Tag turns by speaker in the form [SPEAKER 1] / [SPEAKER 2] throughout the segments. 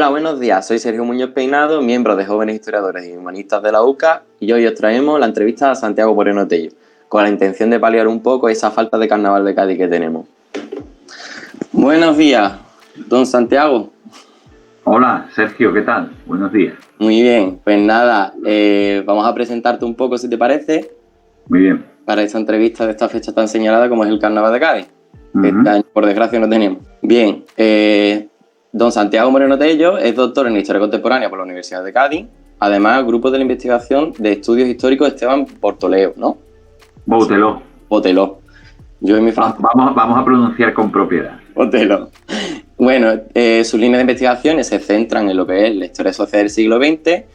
[SPEAKER 1] Hola, buenos días. Soy Sergio Muñoz Peinado, miembro de Jóvenes Historiadores y Humanistas de la UCA, y hoy os traemos la entrevista a Santiago Moreno Tello, con la intención de paliar un poco esa falta de carnaval de Cádiz que tenemos. Buenos días, don Santiago.
[SPEAKER 2] Hola, Sergio, ¿qué tal? Buenos días.
[SPEAKER 1] Muy bien, pues nada, vamos a presentarte un poco, si te parece.
[SPEAKER 2] Muy bien.
[SPEAKER 1] Para esta entrevista de esta fecha tan señalada como es el Carnaval de Cádiz. Este año, por desgracia, no tenemos. Bien, don Santiago Moreno Tello es doctor en Historia Contemporánea por la Universidad de Cádiz. Además, grupo de la investigación de estudios históricos Esteban Portoleo, ¿no?
[SPEAKER 2] Boteló.
[SPEAKER 1] Boteló. Yo en mi francés.
[SPEAKER 2] Vamos a pronunciar con propiedad.
[SPEAKER 1] Boteló. Bueno, sus líneas de investigaciones se centran en lo que es la historia social del siglo XX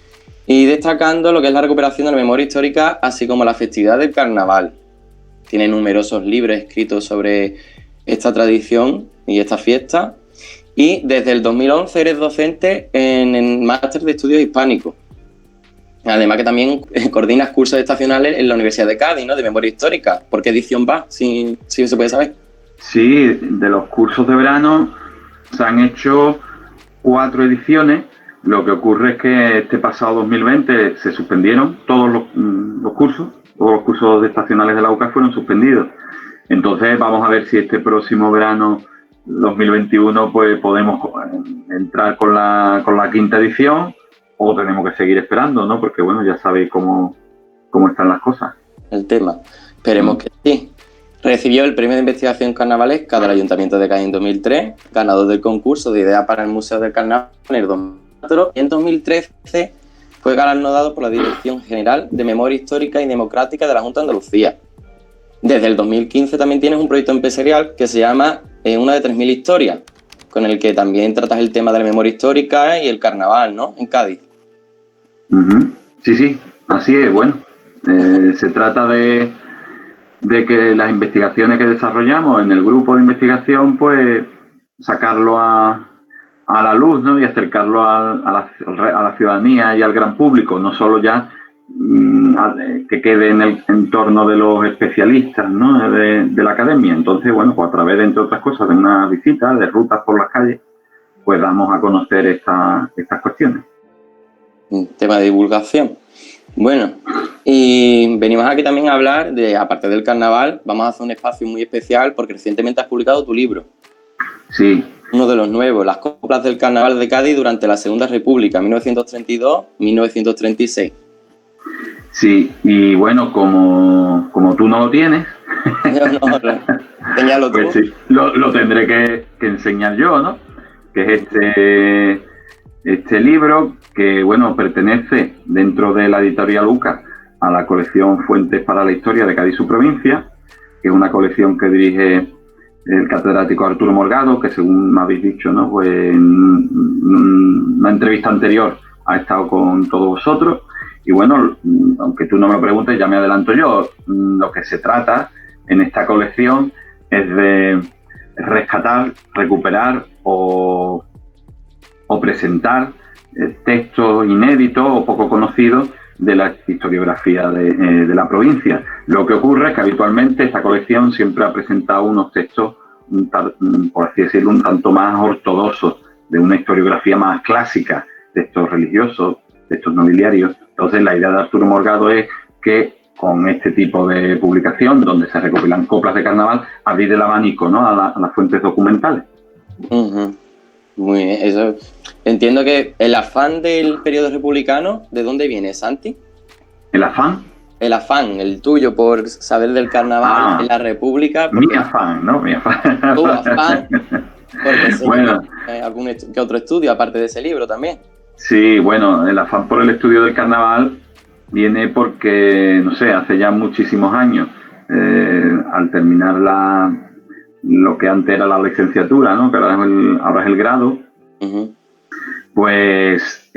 [SPEAKER 1] y destacando lo que es la recuperación de la memoria histórica, así como la festividad del carnaval. Tiene numerosos libros escritos sobre esta tradición y esta fiesta. Y desde el 2011 eres docente en el Máster de Estudios Hispánicos. Además que también coordinas cursos estacionales en la Universidad de Cádiz, ¿no? De memoria histórica. ¿Por qué edición va? Si se puede saber.
[SPEAKER 2] Sí, de los cursos de verano se han hecho 4 ediciones. Lo que ocurre es que este pasado 2020 se suspendieron todos los cursos. Todos los cursos estacionales de la UCA fueron suspendidos. Entonces vamos a ver si este próximo verano 2021 pues podemos entrar con la 5ª edición o tenemos que seguir esperando, ¿no? Porque bueno, ya sabéis cómo están las cosas.
[SPEAKER 1] El tema. Esperemos que sí. Recibió el premio de investigación carnavalesca del Ayuntamiento de Cádiz en 2003, ganador del concurso de ideas para el Museo del Carnaval en el 2004, y en 2013 fue galardonado por la Dirección General de Memoria Histórica y Democrática de la Junta de Andalucía. Desde el 2015 también tienes un proyecto empresarial que se llama Una de 3000 historias, con el que también tratas el tema de la memoria histórica y el carnaval, ¿no? En Cádiz.
[SPEAKER 2] Sí, así es. Bueno, se trata de que las investigaciones que desarrollamos en el grupo de investigación, pues sacarlo a la luz, ¿no? Y acercarlo a la ciudadanía y al gran público, no solo ya que quede en el entorno de los especialistas, ¿no? de la academia. Entonces, bueno, pues a través de, entre otras cosas, de una visita, de rutas por las calles, pues damos a conocer estas cuestiones.
[SPEAKER 1] Un tema de divulgación. Bueno, y venimos aquí también a hablar de, aparte del carnaval, vamos a hacer un espacio muy especial porque recientemente has publicado tu libro.
[SPEAKER 2] Sí.
[SPEAKER 1] Uno de los nuevos, Las coplas del carnaval de Cádiz durante la Segunda República, 1932-1936.
[SPEAKER 2] Sí, y bueno, como tú no lo tienes,
[SPEAKER 1] señalo tú.
[SPEAKER 2] Pues sí, lo tendré que enseñar yo, ¿no? Que es este libro que, bueno, pertenece dentro de la editorial UCA a la colección Fuentes para la Historia de Cádiz y su provincia, que es una colección que dirige el catedrático Arturo Morgado, que según me habéis dicho, ¿no? Pues en una entrevista anterior ha estado con todos vosotros. Y bueno, aunque tú no me lo preguntes, ya me adelanto yo. Lo que se trata en esta colección es de rescatar, recuperar o presentar textos inéditos o poco conocidos de la historiografía de la provincia. Lo que ocurre es que habitualmente esta colección siempre ha presentado unos textos, por así decirlo, un tanto más ortodoxos, de una historiografía más clásica, textos religiosos, textos nobiliarios. Entonces la idea de Arturo Morgado es que con este tipo de publicación, donde se recopilan coplas de carnaval, abrir el abanico, ¿no? a las fuentes documentales.
[SPEAKER 1] Muy bien, eso. Entiendo que el afán del periodo republicano, ¿de dónde viene, Santi?
[SPEAKER 2] ¿El afán?
[SPEAKER 1] El afán, el tuyo, por saber del carnaval en la República.
[SPEAKER 2] Porque... Mi afán, ¿no? Mi afán.
[SPEAKER 1] Tu afán. Porque
[SPEAKER 2] bueno,
[SPEAKER 1] algún que otro estudio, aparte de ese libro también.
[SPEAKER 2] Sí, bueno, el afán por el estudio del carnaval viene porque, no sé, hace ya muchísimos años, al terminar lo que antes era la licenciatura, ¿no? Que ahora es el grado, pues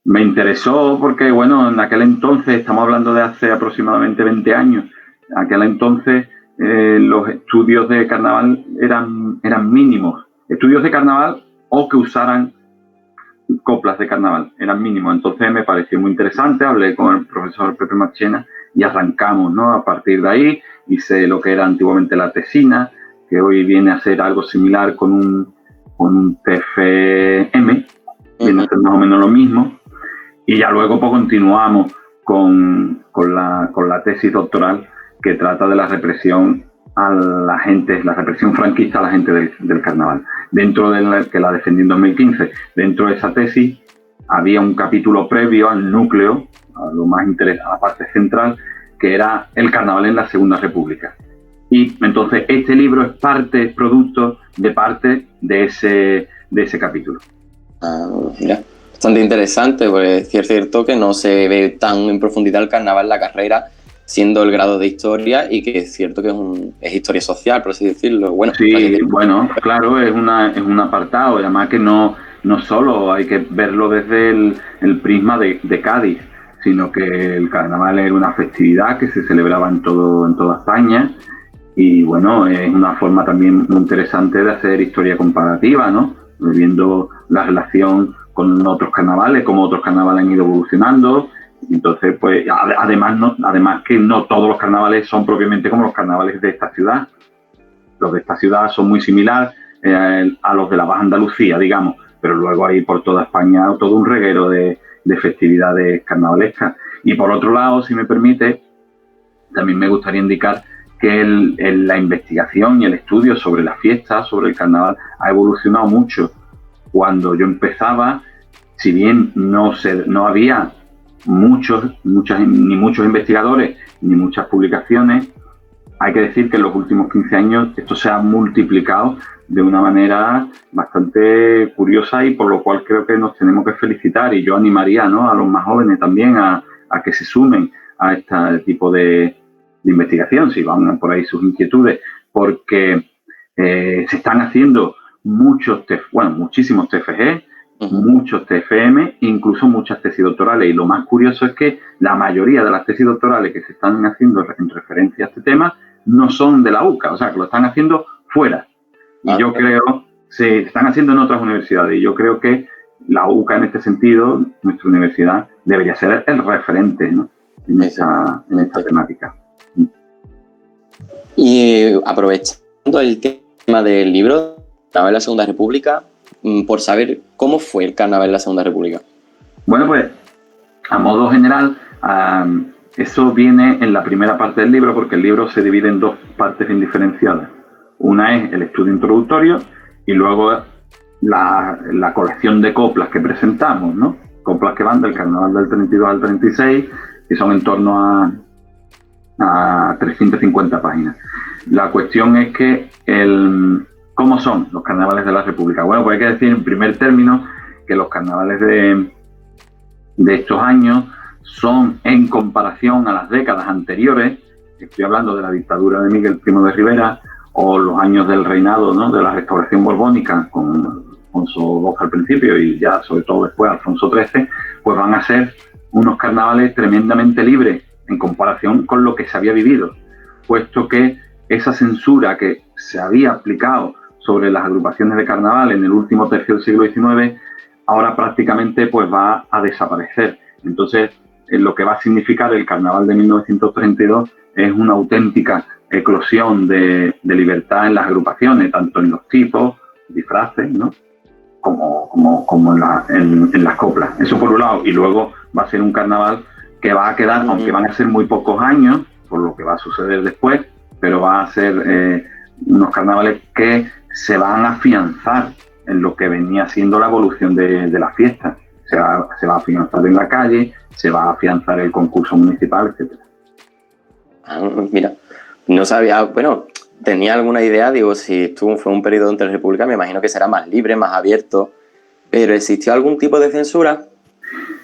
[SPEAKER 2] me interesó porque, bueno, en aquel entonces, estamos hablando de hace aproximadamente 20 años, en aquel entonces los estudios de carnaval eran mínimos. Estudios de carnaval o que usaran coplas de carnaval, eran mínimos. Entonces me pareció muy interesante, hablé con el profesor Pepe Marchena y arrancamos, ¿no? A partir de ahí hice lo que era antiguamente la tesina, que hoy viene a ser algo similar con un TFM, viene a ser más o menos lo mismo, y ya luego pues continuamos con la tesis doctoral que trata de la represión a la gente, la represión franquista a la gente del carnaval. Dentro de que la defendí en 2015, dentro de esa tesis había un capítulo previo al núcleo, a lo más interesante, a la parte central, que era el carnaval en la Segunda República. Y entonces este libro es producto de parte de ese capítulo.
[SPEAKER 1] Mira, bastante interesante, porque es cierto que no se ve tan en profundidad el carnaval en la carrera, siendo el grado de historia, y que es cierto que es historia social, por así decirlo. Bueno,
[SPEAKER 2] sí, bueno, claro, es un apartado, además que no solo hay que verlo desde el prisma de Cádiz, sino que el carnaval era una festividad que se celebraba en toda España, y bueno, es una forma también muy interesante de hacer historia comparativa, ¿no? Viendo la relación con otros carnavales, cómo otros carnavales han ido evolucionando. Entonces, pues, además que no todos los carnavales son propiamente como los carnavales de esta ciudad. Los de esta ciudad son muy similares a los de la Baja Andalucía, digamos, pero luego hay por toda España todo un reguero de festividades carnavalescas. Y por otro lado, si me permite, también me gustaría indicar que la investigación y el estudio sobre las fiestas, sobre el carnaval, ha evolucionado mucho. Cuando yo empezaba, si bien no había ni muchos investigadores, ni muchas publicaciones, hay que decir que en los últimos 15 años esto se ha multiplicado de una manera bastante curiosa, y por lo cual creo que nos tenemos que felicitar, y yo animaría, ¿no?, a los más jóvenes también a que se sumen a este tipo de investigación, si van por ahí sus inquietudes, porque se están haciendo muchísimos TFG, muchos TFM, incluso muchas tesis doctorales, y lo más curioso es que la mayoría de las tesis doctorales que se están haciendo en referencia a este tema no son de la UCA, o sea, que lo están haciendo fuera. Y yo creo, se están haciendo en otras universidades, y yo creo que la UCA en este sentido, nuestra universidad, debería ser el referente, ¿no?, en esta temática.
[SPEAKER 1] Y aprovechando el tema del libro, Carnaval en la Segunda República, por saber cómo fue el Carnaval en la Segunda República.
[SPEAKER 2] Bueno, pues, a modo general, eso viene en la primera parte del libro, porque el libro se divide en dos partes bien diferenciadas. Una es el estudio introductorio, y luego la colección de coplas que presentamos, ¿no? Coplas que van del Carnaval del 32 al 36, que son en torno a 350 páginas. La cuestión es que ¿cómo son los carnavales de la República? Bueno, pues hay que decir en primer término que los carnavales de estos años son, en comparación a las décadas anteriores, estoy hablando de la dictadura de Miguel Primo de Rivera, o los años del reinado, ¿no?, de la restauración borbónica, con Alfonso XII al principio y ya sobre todo después Alfonso XIII, pues van a ser unos carnavales tremendamente libres en comparación con lo que se había vivido, puesto que esa censura que se había aplicado sobre las agrupaciones de carnaval en el último tercio del siglo XIX, ahora prácticamente pues va a desaparecer. Entonces, lo que va a significar el carnaval de 1932 es una auténtica eclosión de libertad en las agrupaciones, tanto en los tipos, disfraces, ¿no?, como en las coplas. Eso por un lado. Y luego va a ser un carnaval que va a quedar, aunque van a ser muy pocos años, por lo que va a suceder después, pero va a ser unos carnavales que se van a afianzar en lo que venía siendo la evolución de la fiesta. Se va a afianzar en la calle, se va a afianzar el concurso municipal, etc.
[SPEAKER 1] Mira, no sabía, bueno, tenía alguna idea, digo, si esto fue un periodo entre república, me imagino que será más libre, más abierto, pero ¿existió algún tipo de censura?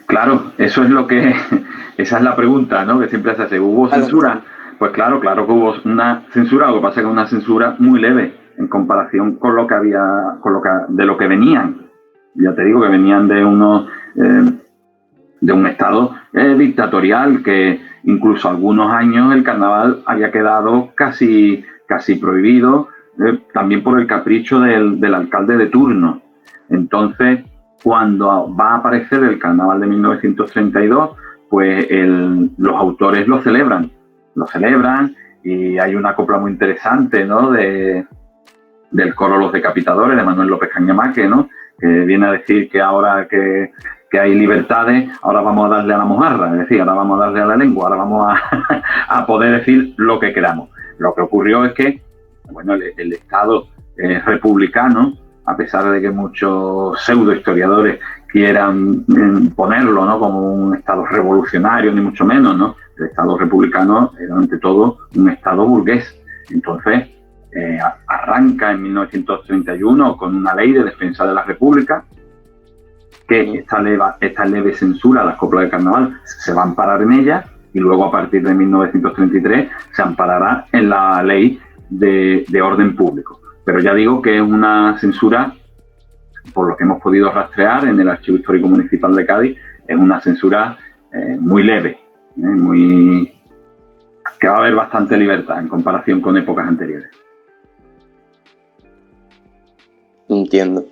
[SPEAKER 2] Claro, esa es la pregunta, ¿no?, que siempre se hace. ¿Hubo censura? Pues claro que hubo una censura, lo que pasa es que una censura muy leve en comparación con lo que había, de lo que venían. Ya te digo que venían de un estado dictatorial, que incluso algunos años el carnaval había quedado casi prohibido, también por el capricho del alcalde de turno. Entonces, cuando va a aparecer el carnaval de 1932, pues los autores lo celebran, y hay una copla muy interesante, ¿no?, de del coro Los Decapitadores, de Manuel López Cañamaque, ¿no? Que viene a decir que ahora que hay libertades, ahora vamos a darle a la mojarra, es decir, ahora vamos a darle a la lengua, ahora vamos a poder decir lo que queramos. Lo que ocurrió es que, bueno, el Estado republicano, a pesar de que muchos pseudohistoriadores quieran ponerlo, ¿no?, como un Estado revolucionario, ni mucho menos, ¿no? El Estado republicano era ante todo un Estado burgués. Entonces, arranca en 1931 con una ley de defensa de la República, que esta leve censura a las coplas de carnaval se va a amparar en ella, y luego a partir de 1933 se amparará en la ley de orden público. Pero ya digo que es una censura, por lo que hemos podido rastrear en el Archivo Histórico Municipal de Cádiz, es una censura muy leve, que va a haber bastante libertad en comparación con épocas anteriores.
[SPEAKER 1] Entiendo.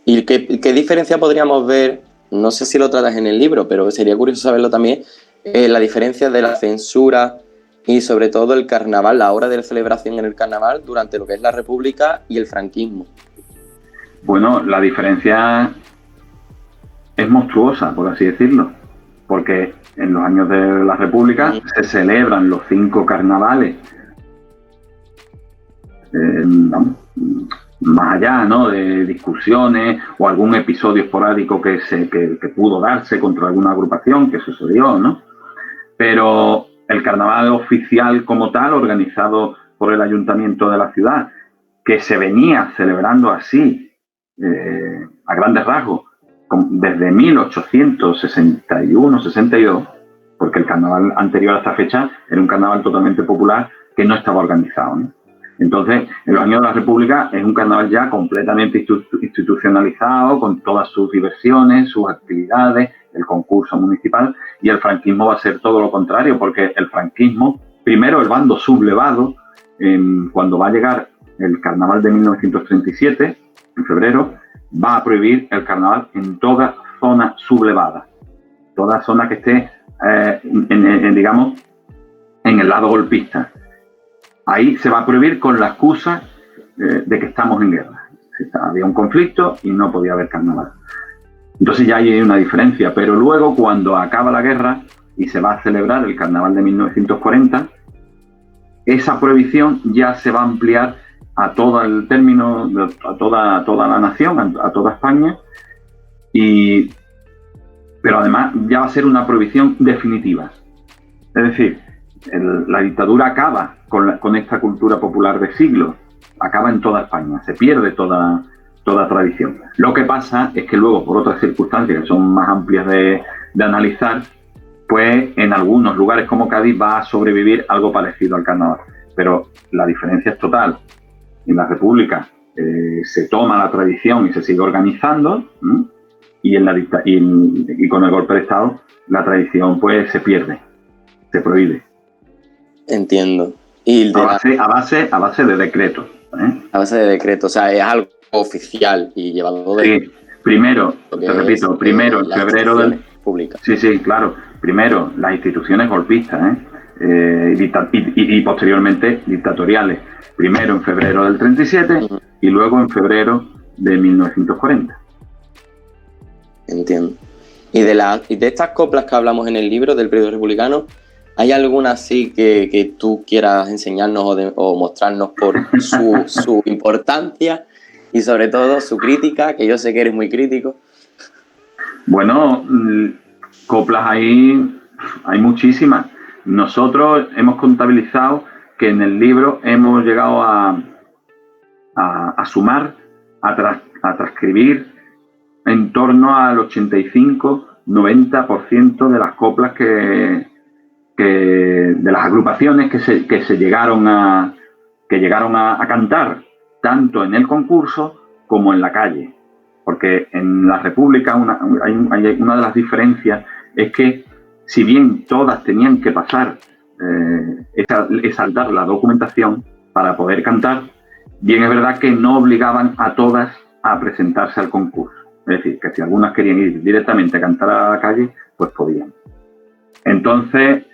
[SPEAKER 1] ¿Y qué diferencia podríamos ver? No sé si lo tratas en el libro, pero sería curioso saberlo también, la diferencia de la censura y sobre todo el carnaval, la hora de celebración en el carnaval durante lo que es la República y el franquismo.
[SPEAKER 2] Bueno, la diferencia es monstruosa, por así decirlo, porque en los años de la República se celebran los 5 carnavales, más allá, ¿no?, de discusiones o algún episodio esporádico que pudo darse contra alguna agrupación, que sucedió, ¿no? Pero el carnaval oficial como tal, organizado por el ayuntamiento de la ciudad, que se venía celebrando así, a grandes rasgos, desde 1861-62, porque el carnaval anterior a esta fecha era un carnaval totalmente popular que no estaba organizado, ¿no? Entonces, en los años de la República es un carnaval ya completamente institucionalizado, con todas sus diversiones, sus actividades, el concurso municipal, y el franquismo va a ser todo lo contrario, porque el franquismo, primero el bando sublevado, cuando va a llegar el carnaval de 1937, en febrero, va a prohibir el carnaval en toda zona sublevada, toda zona que esté, digamos, en el lado golpista. Ahí se va a prohibir con la excusa de que estamos en guerra. Había un conflicto y no podía haber carnaval. Entonces ya hay una diferencia, pero luego cuando acaba la guerra y se va a celebrar el carnaval de 1940, esa prohibición ya se va a ampliar a todo el término, a toda la nación, a toda España, pero además ya va a ser una prohibición definitiva. Es decir, la dictadura acaba con esta cultura popular de siglos, acaba en toda España, se pierde toda tradición. Lo que pasa es que luego, por otras circunstancias que son más amplias de analizar, pues en algunos lugares como Cádiz va a sobrevivir algo parecido al carnaval. Pero la diferencia es total. En la República se toma la tradición y se sigue organizando, y con el golpe de Estado la tradición pues se pierde, se prohíbe.
[SPEAKER 1] Entiendo.
[SPEAKER 2] Y a base de decreto.
[SPEAKER 1] A base de decreto, o sea, es algo oficial y llevado de...
[SPEAKER 2] Sí, primero, te repito, primero en febrero del...
[SPEAKER 1] Pública.
[SPEAKER 2] Sí, claro. Primero, las instituciones golpistas, y posteriormente dictatoriales. Primero en febrero del 37 y luego en febrero de 1940.
[SPEAKER 1] Entiendo. Y de estas coplas que hablamos en el libro del periodo republicano, ¿hay alguna así que tú quieras enseñarnos o mostrarnos por su importancia y sobre todo su crítica, que yo sé que eres muy crítico?
[SPEAKER 2] Bueno, coplas hay muchísimas. Nosotros hemos contabilizado que en el libro hemos llegado a sumar, a transcribir en torno al 85-90% de las coplas de las agrupaciones que llegaron a cantar, tanto en el concurso como en la calle. Porque en la República una de las diferencias es que, si bien todas tenían que pasar, saldar la documentación para poder cantar, bien es verdad que no obligaban a todas a presentarse al concurso. Es decir, que si algunas querían ir directamente a cantar a la calle, pues podían. Entonces,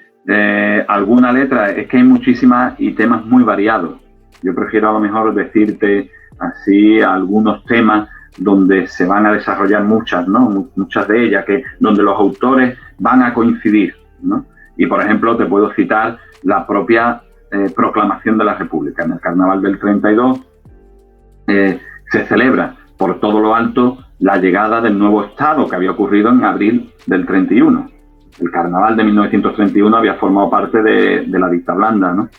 [SPEAKER 2] alguna letra, es que hay muchísimas y temas muy variados. Yo prefiero a lo mejor decirte así algunos temas donde se van a desarrollar muchas, ¿no? Muchas de ellas, donde los autores van a coincidir, ¿no? Y, por ejemplo, te puedo citar la propia proclamación de la República. En el Carnaval del 32 se celebra por todo lo alto la llegada del nuevo Estado, que había ocurrido en abril del 31. El Carnaval de 1931 había formado parte de la dicta blanda, ¿no?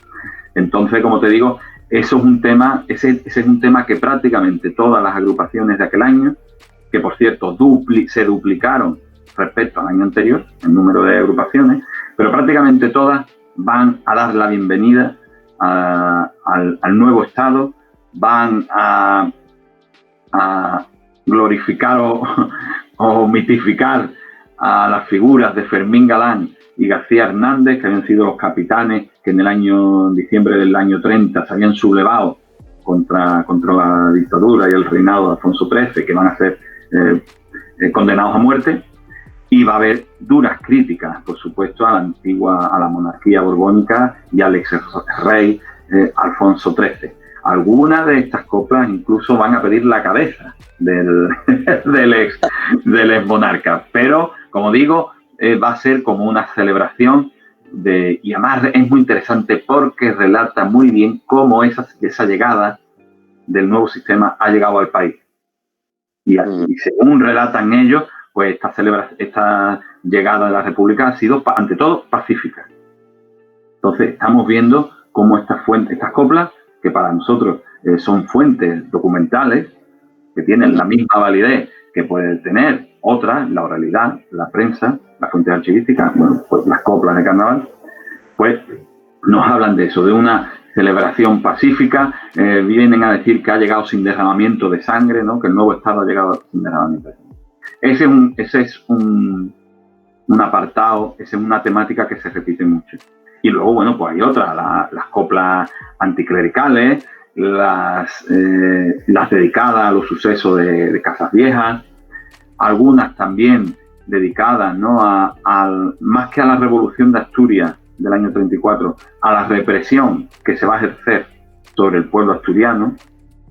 [SPEAKER 2] Entonces, como te digo, eso es un tema, ese es un tema que prácticamente todas las agrupaciones de aquel año, que por cierto se duplicaron respecto al año anterior, el número de agrupaciones, pero prácticamente todas van a dar la bienvenida al nuevo Estado, van a glorificar o mitificar a las figuras de Fermín Galán y García Hernández, que habían sido los capitanes que en diciembre del año 30 se habían sublevado contra la dictadura y el reinado de Alfonso XIII, que van a ser condenados a muerte. Y va a haber duras críticas, por supuesto, a la monarquía borbónica y al ex rey Alfonso XIII. Algunas de estas coplas incluso van a pedir la cabeza del ex monarca. Pero, como digo, va a ser como una celebración y además es muy interesante porque relata muy bien cómo esa llegada del nuevo sistema ha llegado al país. Y según relatan ellos, pues esta llegada de la República ha sido, ante todo, pacífica. Entonces, estamos viendo cómo estas coplas, que para nosotros son fuentes documentales, que tienen la misma validez que puede tener otras, la oralidad, la prensa, las fuentes archivísticas, bueno, pues las coplas de carnaval, pues nos hablan de eso, de una celebración pacífica. Vienen a decir que ha llegado sin derramamiento de sangre, ¿no? Que el nuevo Estado ha llegado sin derramamiento de sangre. Ese es un apartado, esa es una temática que se repite mucho. Y luego, bueno, pues hay otras, las coplas anticlericales, las dedicadas a los sucesos de Casas Viejas, algunas también dedicadas, ¿no? Más que a la Revolución de Asturias del año 34, a la represión que se va a ejercer sobre el pueblo asturiano,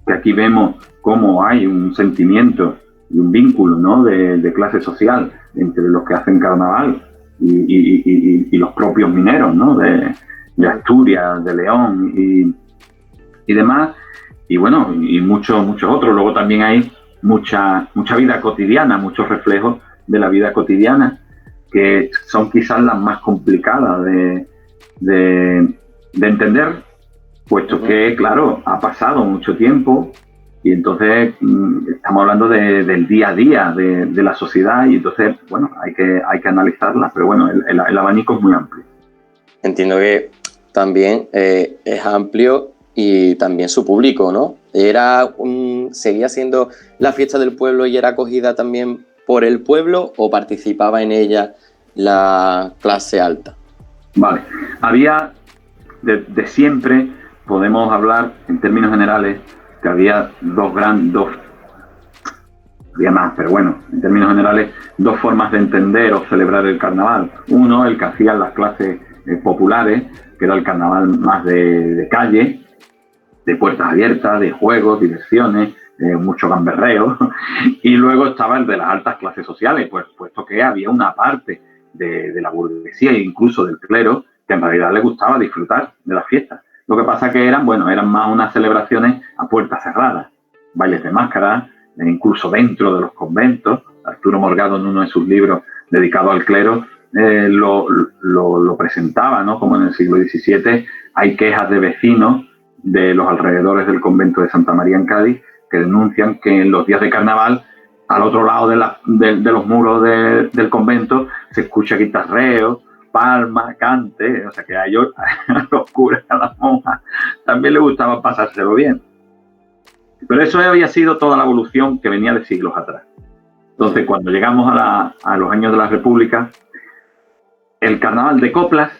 [SPEAKER 2] que aquí vemos cómo hay un sentimiento y un vínculo, ¿no? de clase social entre los que hacen carnaval y los propios mineros, ¿no? de Asturias, de León y demás, y bueno, y muchos otros. Luego también hay mucha vida cotidiana, muchos reflejos de la vida cotidiana, que son quizás las más complicadas de entender, puesto que, claro, ha pasado mucho tiempo. Y entonces estamos hablando del día a día de la sociedad, y entonces, bueno, hay que analizarla, pero bueno, el abanico es muy amplio.
[SPEAKER 1] Entiendo que también es amplio y también su público, ¿no? ¿Seguía siendo la fiesta del pueblo y era acogida también por el pueblo o participaba en ella la clase alta?
[SPEAKER 2] Vale, había de siempre, podemos hablar en términos generales, que había había más, pero bueno, en términos generales, dos formas de entender o celebrar el carnaval. Uno, el que hacían las clases populares, que era el carnaval más de calle, de puertas abiertas, de juegos, diversiones, mucho gamberreo. Y luego estaba el de las altas clases sociales, pues puesto que había una parte de la burguesía e incluso del clero que en realidad le gustaba disfrutar de las fiestas. Lo que pasa que eran más unas celebraciones a puertas cerradas, bailes de máscara, incluso dentro de los conventos. Arturo Morgado, en uno de sus libros dedicado al clero, lo presentaba, ¿no? Como en el siglo XVII hay quejas de vecinos de los alrededores del convento de Santa María en Cádiz que denuncian que en los días de carnaval, al otro lado de los muros del convento, se escucha guitarreo, palma, cante, o sea que a ellos, a los curas, a las monjas, también les gustaba pasárselo bien. Pero eso había sido toda la evolución que venía de siglos atrás. Entonces, cuando llegamos a los años de la República, el carnaval de coplas,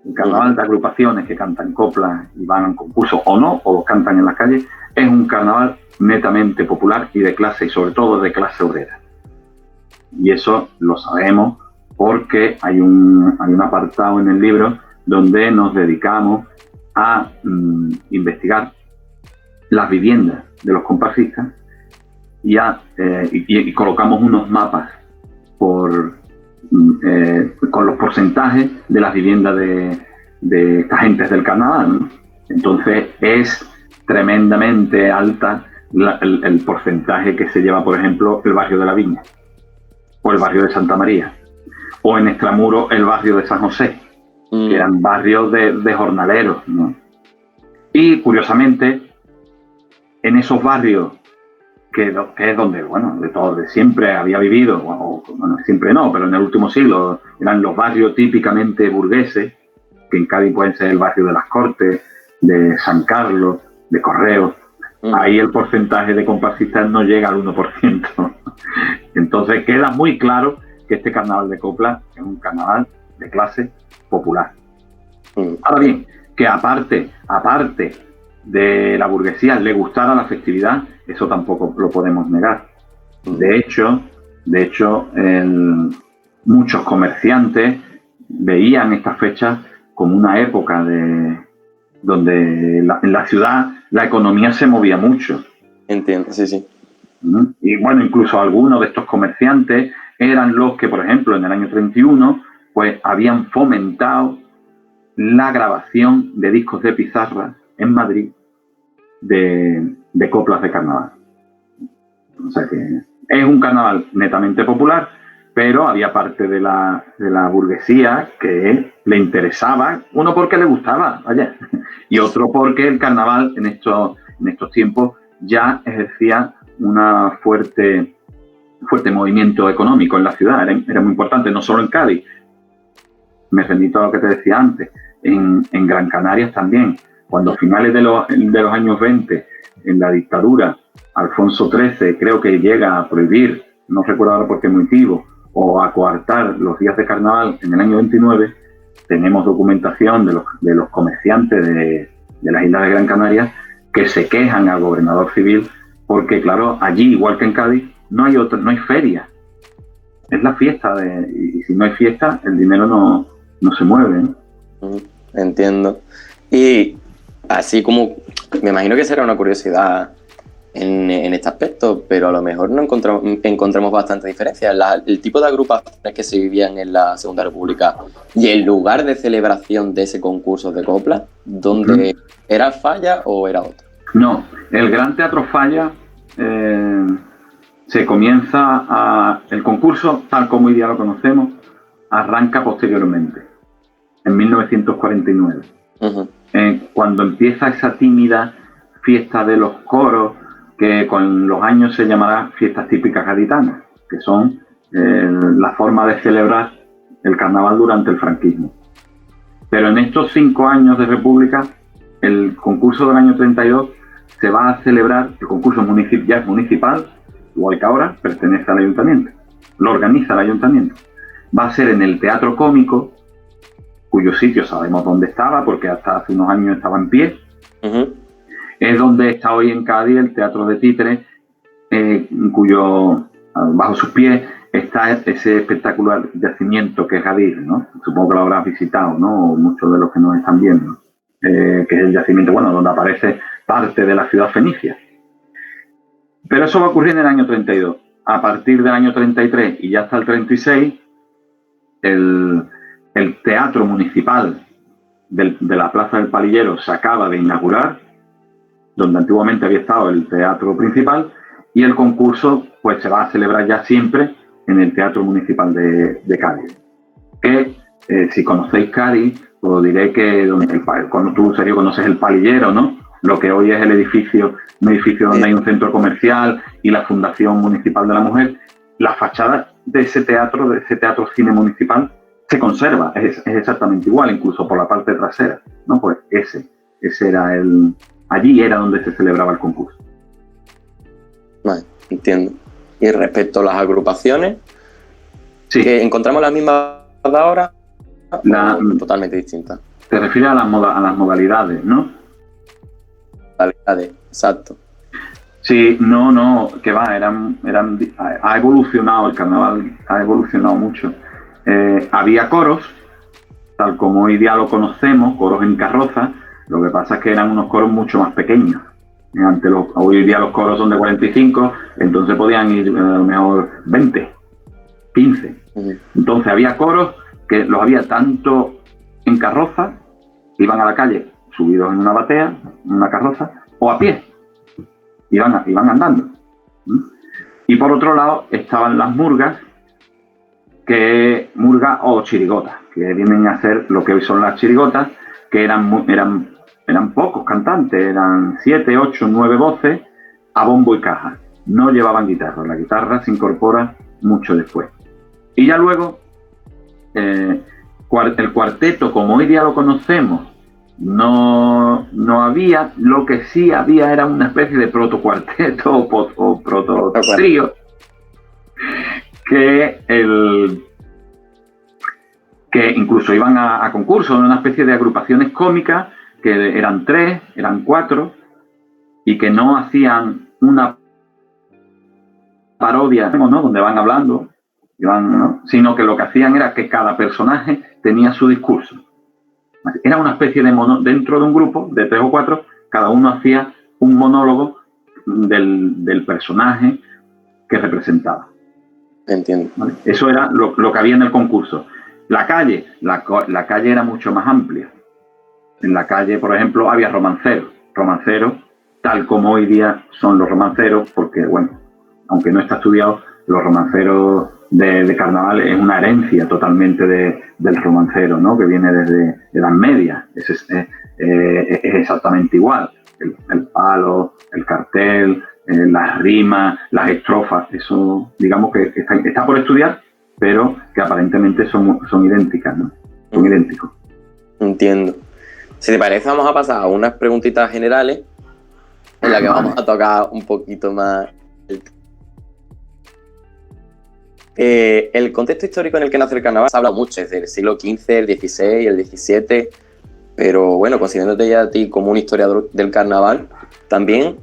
[SPEAKER 2] el carnaval de agrupaciones que cantan coplas y van a un concurso o no, o los cantan en las calles, es un carnaval netamente popular y de clase, y sobre todo de clase obrera. Y eso lo sabemos porque hay un apartado en el libro donde nos dedicamos a investigar las viviendas de los comparsistas y colocamos unos mapas con los porcentajes de las viviendas de esta gente del carnaval, ¿no? Entonces es tremendamente alta el porcentaje que se lleva, por ejemplo, el barrio de la Viña, o el barrio de Santa María, o en Extramuro el barrio de San José, que eran barrios de jornaleros, ¿no? Y curiosamente, en esos barrios, que es donde, bueno, de siempre había vivido, bueno, siempre no, pero en el último siglo eran los barrios típicamente burgueses, que en Cádiz pueden ser el barrio de las Cortes, de San Carlos, de Correos. Ahí el porcentaje de comparsistas no llega al 1%. Entonces queda muy claro que este carnaval de copla es un carnaval de clase popular. Ahora bien, que aparte de la burguesía le gustara la festividad, eso tampoco lo podemos negar. De hecho, muchos comerciantes veían estas fechas como una época donde en la ciudad la economía se movía mucho.
[SPEAKER 1] Entiendo, sí.
[SPEAKER 2] Y bueno, incluso algunos de estos comerciantes eran los que, por ejemplo, en el año 31, pues habían fomentado la grabación de discos de pizarra en Madrid de coplas de carnaval. O sea que es un carnaval netamente popular, pero había parte de la burguesía que le interesaba, uno porque le gustaba, vaya, y otro porque el carnaval en estos tiempos ya ejercía una fuerte movimiento económico en la ciudad, era muy importante, no solo en Cádiz. Me remito a lo que te decía antes, en Gran Canarias también, cuando a finales de los años 20, en la dictadura, Alfonso XIII creo que llega a prohibir, no recuerdo ahora por qué motivo, o a coartar los días de carnaval en el año 29, tenemos documentación de los comerciantes de las islas de Gran Canaria que se quejan al gobernador civil porque, claro, allí, igual que en Cádiz, no hay feria. Es la fiesta, y si no hay fiesta, el dinero no se mueve, ¿no?
[SPEAKER 1] Entiendo. Y así como, me imagino que será una curiosidad en este aspecto, pero a lo mejor no encontramos bastante diferencia. El tipo de agrupaciones que se vivían en la Segunda República y el lugar de celebración de ese concurso de copla, ¿dónde era Falla o era otro?
[SPEAKER 2] No, el Gran Teatro Falla se comienza el concurso, tal como hoy día lo conocemos, arranca posteriormente, en 1949. Cuando empieza esa tímida fiesta de los coros, que con los años se llamará fiestas típicas gaditanas, que son la forma de celebrar el carnaval durante el franquismo. Pero en estos 5 años de república, el concurso del año 32 se va a celebrar, el concurso ya es municipal, igual que ahora, pertenece al ayuntamiento, lo organiza el ayuntamiento. Va a ser en el Teatro Cómico, cuyo sitio sabemos dónde estaba, porque hasta hace unos años estaba en pie. Es donde está hoy en Cádiz el Teatro de Títeres, cuyo bajo sus pies está ese espectacular yacimiento que es Gadir, ¿no? Supongo que lo habrás visitado, ¿no? O muchos de los que nos están viendo, que es el yacimiento, bueno, donde aparece parte de la ciudad fenicia. Pero eso va a ocurrir en el año 32. A partir del año 33 y ya hasta el 36, el teatro municipal de la Plaza del Palillero se acaba de inaugurar, donde antiguamente había estado el teatro principal, y el concurso pues se va a celebrar ya siempre en el Teatro Municipal de Cádiz. Que si conocéis Cádiz, os diré que cuando tú, Sergio, conoces el Palillero, ¿no? Lo que hoy es un edificio donde hay un centro comercial y la Fundación Municipal de la Mujer, la fachada de ese teatro cine municipal, se conserva, es exactamente igual, incluso por la parte trasera, ¿no? Pues ese era allí era donde se celebraba el concurso.
[SPEAKER 1] Vale, entiendo. Y respecto a las agrupaciones,
[SPEAKER 2] sí,
[SPEAKER 1] ¿que encontramos las mismas de ahora o totalmente distintas?
[SPEAKER 2] Te refieres a las modalidades, ¿no?
[SPEAKER 1] Modalidades, exacto.
[SPEAKER 2] Sí, no, que va, ha evolucionado, el carnaval ha evolucionado mucho. Había coros, tal como hoy día lo conocemos, coros en carroza, lo que pasa es que eran unos coros mucho más pequeños. Hoy día los coros son de 45, entonces podían ir a lo mejor 20, 15. Entonces había coros que los había tanto en carroza, iban a la calle subidos en una batea, en una carroza, o a pie, iban andando. Y por otro lado estaban las murgas, murga o chirigotas, que vienen a ser lo que hoy son las chirigotas, que eran pocos cantantes, eran 7, 8, 9 voces a bombo y caja. No llevaban guitarra, la guitarra se incorpora mucho después. Y ya luego, el cuarteto, como hoy día lo conocemos, no había. Lo que sí había era una especie de protocuarteto o proto-trío, que incluso iban a concursos, una especie de agrupaciones cómicas, que eran 3, eran 4, y que no hacían una parodia, ¿no?, donde van hablando, ¿no?, sino que lo que hacían era que cada personaje tenía su discurso. Era una especie de dentro de un grupo de 3 o 4, cada uno hacía un monólogo del personaje que representaba.
[SPEAKER 1] Entiendo.
[SPEAKER 2] ¿Vale? Eso era lo que había en el concurso. La calle era mucho más amplia. En la calle, por ejemplo, había romanceros, tal como hoy día son los romanceros, porque, bueno, aunque no está estudiado, los romanceros de carnaval es una herencia totalmente del romancero, ¿no?, que viene desde Edad Media. Es exactamente igual. El palo, el cartel, las rimas, las estrofas, eso, digamos que está por estudiar, pero que aparentemente son idénticas, ¿no? Son idénticos.
[SPEAKER 1] Entiendo. Si te parece, vamos a pasar a unas preguntitas generales en las que vamos a tocar un poquito más el contexto histórico en el que nace el carnaval. Se ha hablado mucho desde el siglo XV, el XVI, el XVII, pero bueno, considerándote ya a ti como un historiador del carnaval, también,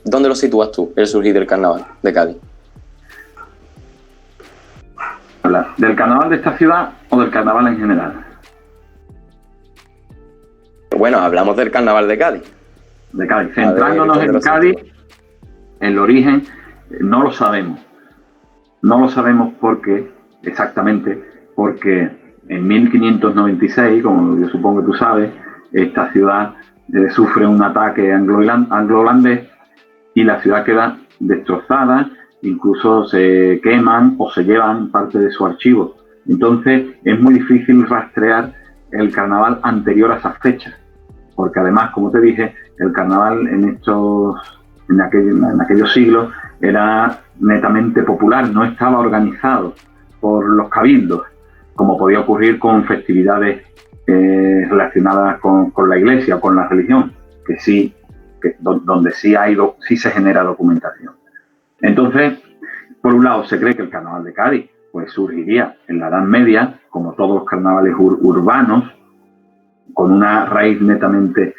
[SPEAKER 1] ¿dónde lo sitúas tú, el surgir del carnaval de Cádiz?
[SPEAKER 2] ¿Del carnaval de esta ciudad o del carnaval en general?
[SPEAKER 1] Bueno, hablamos del carnaval de Cádiz.
[SPEAKER 2] De Cádiz. Centrándonos en Cádiz, el origen, no lo sabemos. No lo sabemos exactamente porque en 1596, como yo supongo que tú sabes, esta ciudad sufre un ataque anglo-holandés y la ciudad queda destrozada, incluso se queman o se llevan parte de su archivo. Entonces es muy difícil rastrear el carnaval anterior a esas fechas, porque además, como te dije, el carnaval en aquellos siglos era netamente popular, no estaba organizado por los cabildos, como podía ocurrir con festividades relacionadas con la iglesia o con la religión, donde sí se genera documentación. Entonces, por un lado, se cree que el carnaval de Cádiz pues surgiría en la Edad Media, como todos los carnavales urbanos, con una raíz netamente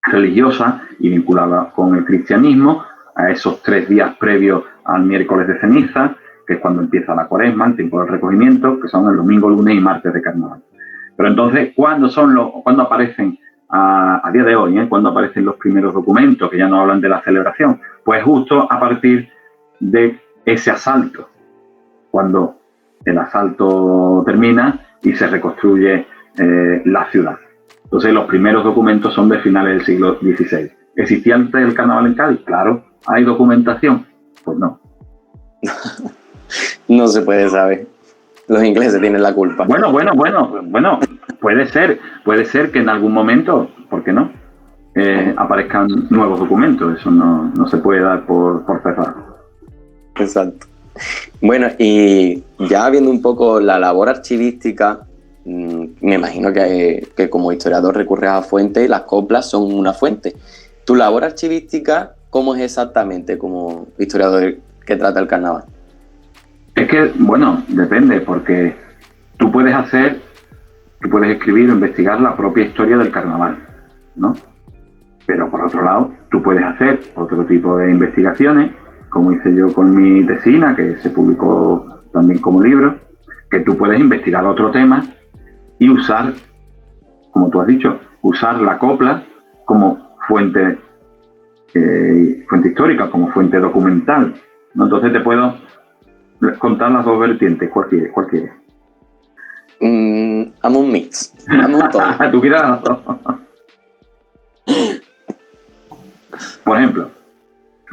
[SPEAKER 2] religiosa y vinculada con el cristianismo, a esos 3 días previos al miércoles de ceniza, que es cuando empieza la cuaresma, el tiempo del recogimiento, que son el domingo, lunes y martes de carnaval. Pero entonces, ¿cuándo aparecen a día de hoy, cuando aparecen los primeros documentos que ya no hablan de la celebración? Pues justo a partir de ese asalto, cuando el asalto termina y se reconstruye la ciudad. Entonces los primeros documentos son de finales del siglo XVI. ¿Existía antes el carnaval en Cádiz? Claro. ¿Hay documentación? Pues no.
[SPEAKER 1] No se puede saber. Los ingleses tienen la culpa.
[SPEAKER 2] Bueno. Puede ser que en algún momento, ¿por qué no?, aparezcan nuevos documentos. Eso no se puede dar por cerrado.
[SPEAKER 1] Exacto. Bueno, y ya viendo un poco la labor archivística, me imagino que como historiador recurres a fuentes y las coplas son una fuente. ¿Tu labor archivística cómo es exactamente como historiador que trata el carnaval?
[SPEAKER 2] Es que, bueno, depende, porque tú puedes escribir o investigar la propia historia del carnaval, ¿no? Pero por otro lado, tú puedes hacer otro tipo de investigaciones, como hice yo con mi tesina, que se publicó también como libro, que tú puedes investigar otro tema y usar, como tú has dicho, usar la copla como fuente, fuente histórica, como fuente documental, ¿no? Entonces te puedo contar las dos vertientes. ¿Cuál quieres?
[SPEAKER 1] Amo un mix. Amo un todo.
[SPEAKER 2] Tú quieres las dos. Por ejemplo,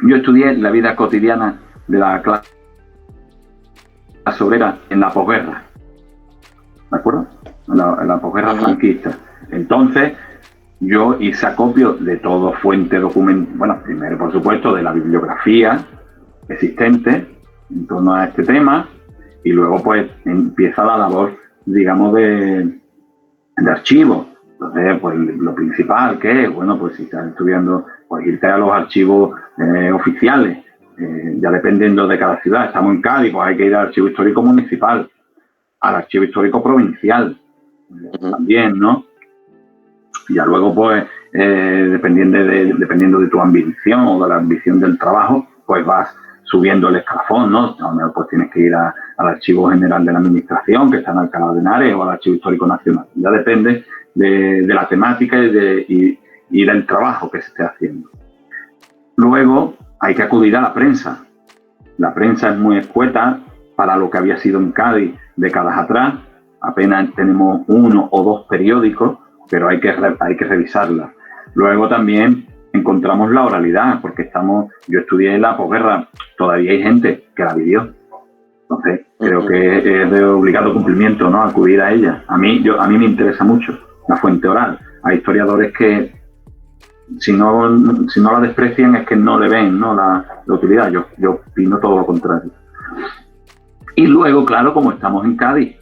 [SPEAKER 2] yo estudié la vida cotidiana de la clase obrera en la posguerra, ¿de acuerdo? En la posguerra franquista. Entonces, yo hice acopio de todo fuente documental, bueno, primero, por supuesto, de la bibliografía existente en torno a este tema, y luego, pues, empieza la labor, digamos, de archivo. Entonces, pues, lo principal que es, bueno, pues si estás estudiando, pues irte a los archivos oficiales, ya dependiendo de cada ciudad. Estamos en Cádiz, pues hay que ir al archivo histórico municipal, al archivo histórico provincial, también, ¿no? Y ya luego, pues, dependiendo de tu ambición o de la ambición del trabajo, pues vas subiendo el escalafón, ¿no? A lo mejor pues tienes que ir al Archivo General de la Administración, que está en Alcalá de Henares, o al Archivo Histórico Nacional. Ya depende de la temática y del trabajo que se esté haciendo. Luego hay que acudir a la prensa. La prensa es muy escueta para lo que había sido en Cádiz décadas atrás. Apenas tenemos 1 o 2 periódicos, pero hay que revisarla. Luego también encontramos la oralidad, porque yo estudié en la posguerra, todavía hay gente que la vivió. Entonces, creo que es de obligado cumplimiento, ¿no?, acudir a ella. A mí me interesa mucho la fuente oral. Hay historiadores que, si no la desprecian, es que no le ven, ¿no?, la utilidad. Yo opino todo lo contrario. Y luego, claro, como estamos en Cádiz,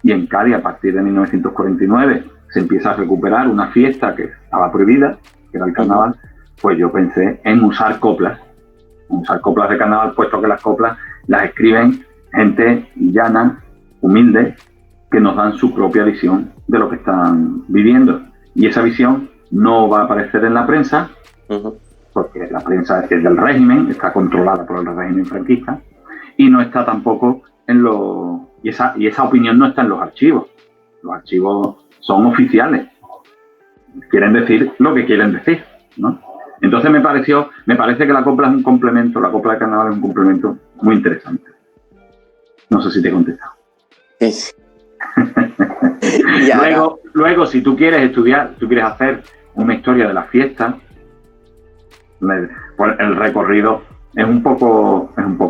[SPEAKER 2] y en Cádiz a partir de 1949 se empieza a recuperar una fiesta que estaba prohibida, que era el carnaval, pues yo pensé en usar coplas de carnaval, puesto que las coplas las escriben gente llana, humilde, que nos dan su propia visión de lo que están viviendo. Y esa visión no va a aparecer en la prensa, porque la prensa es del régimen, está controlada por el régimen franquista, y no está tampoco y esa opinión no está en los archivos. Los archivos son oficiales, quieren decir lo que quieren decir, ¿no? Entonces me parece que la copla es un complemento, la copla de carnaval es un complemento muy interesante. No sé si te he contestado.
[SPEAKER 1] Sí.
[SPEAKER 2] Luego, si tú quieres hacer una historia de la fiesta, pues el recorrido es un poco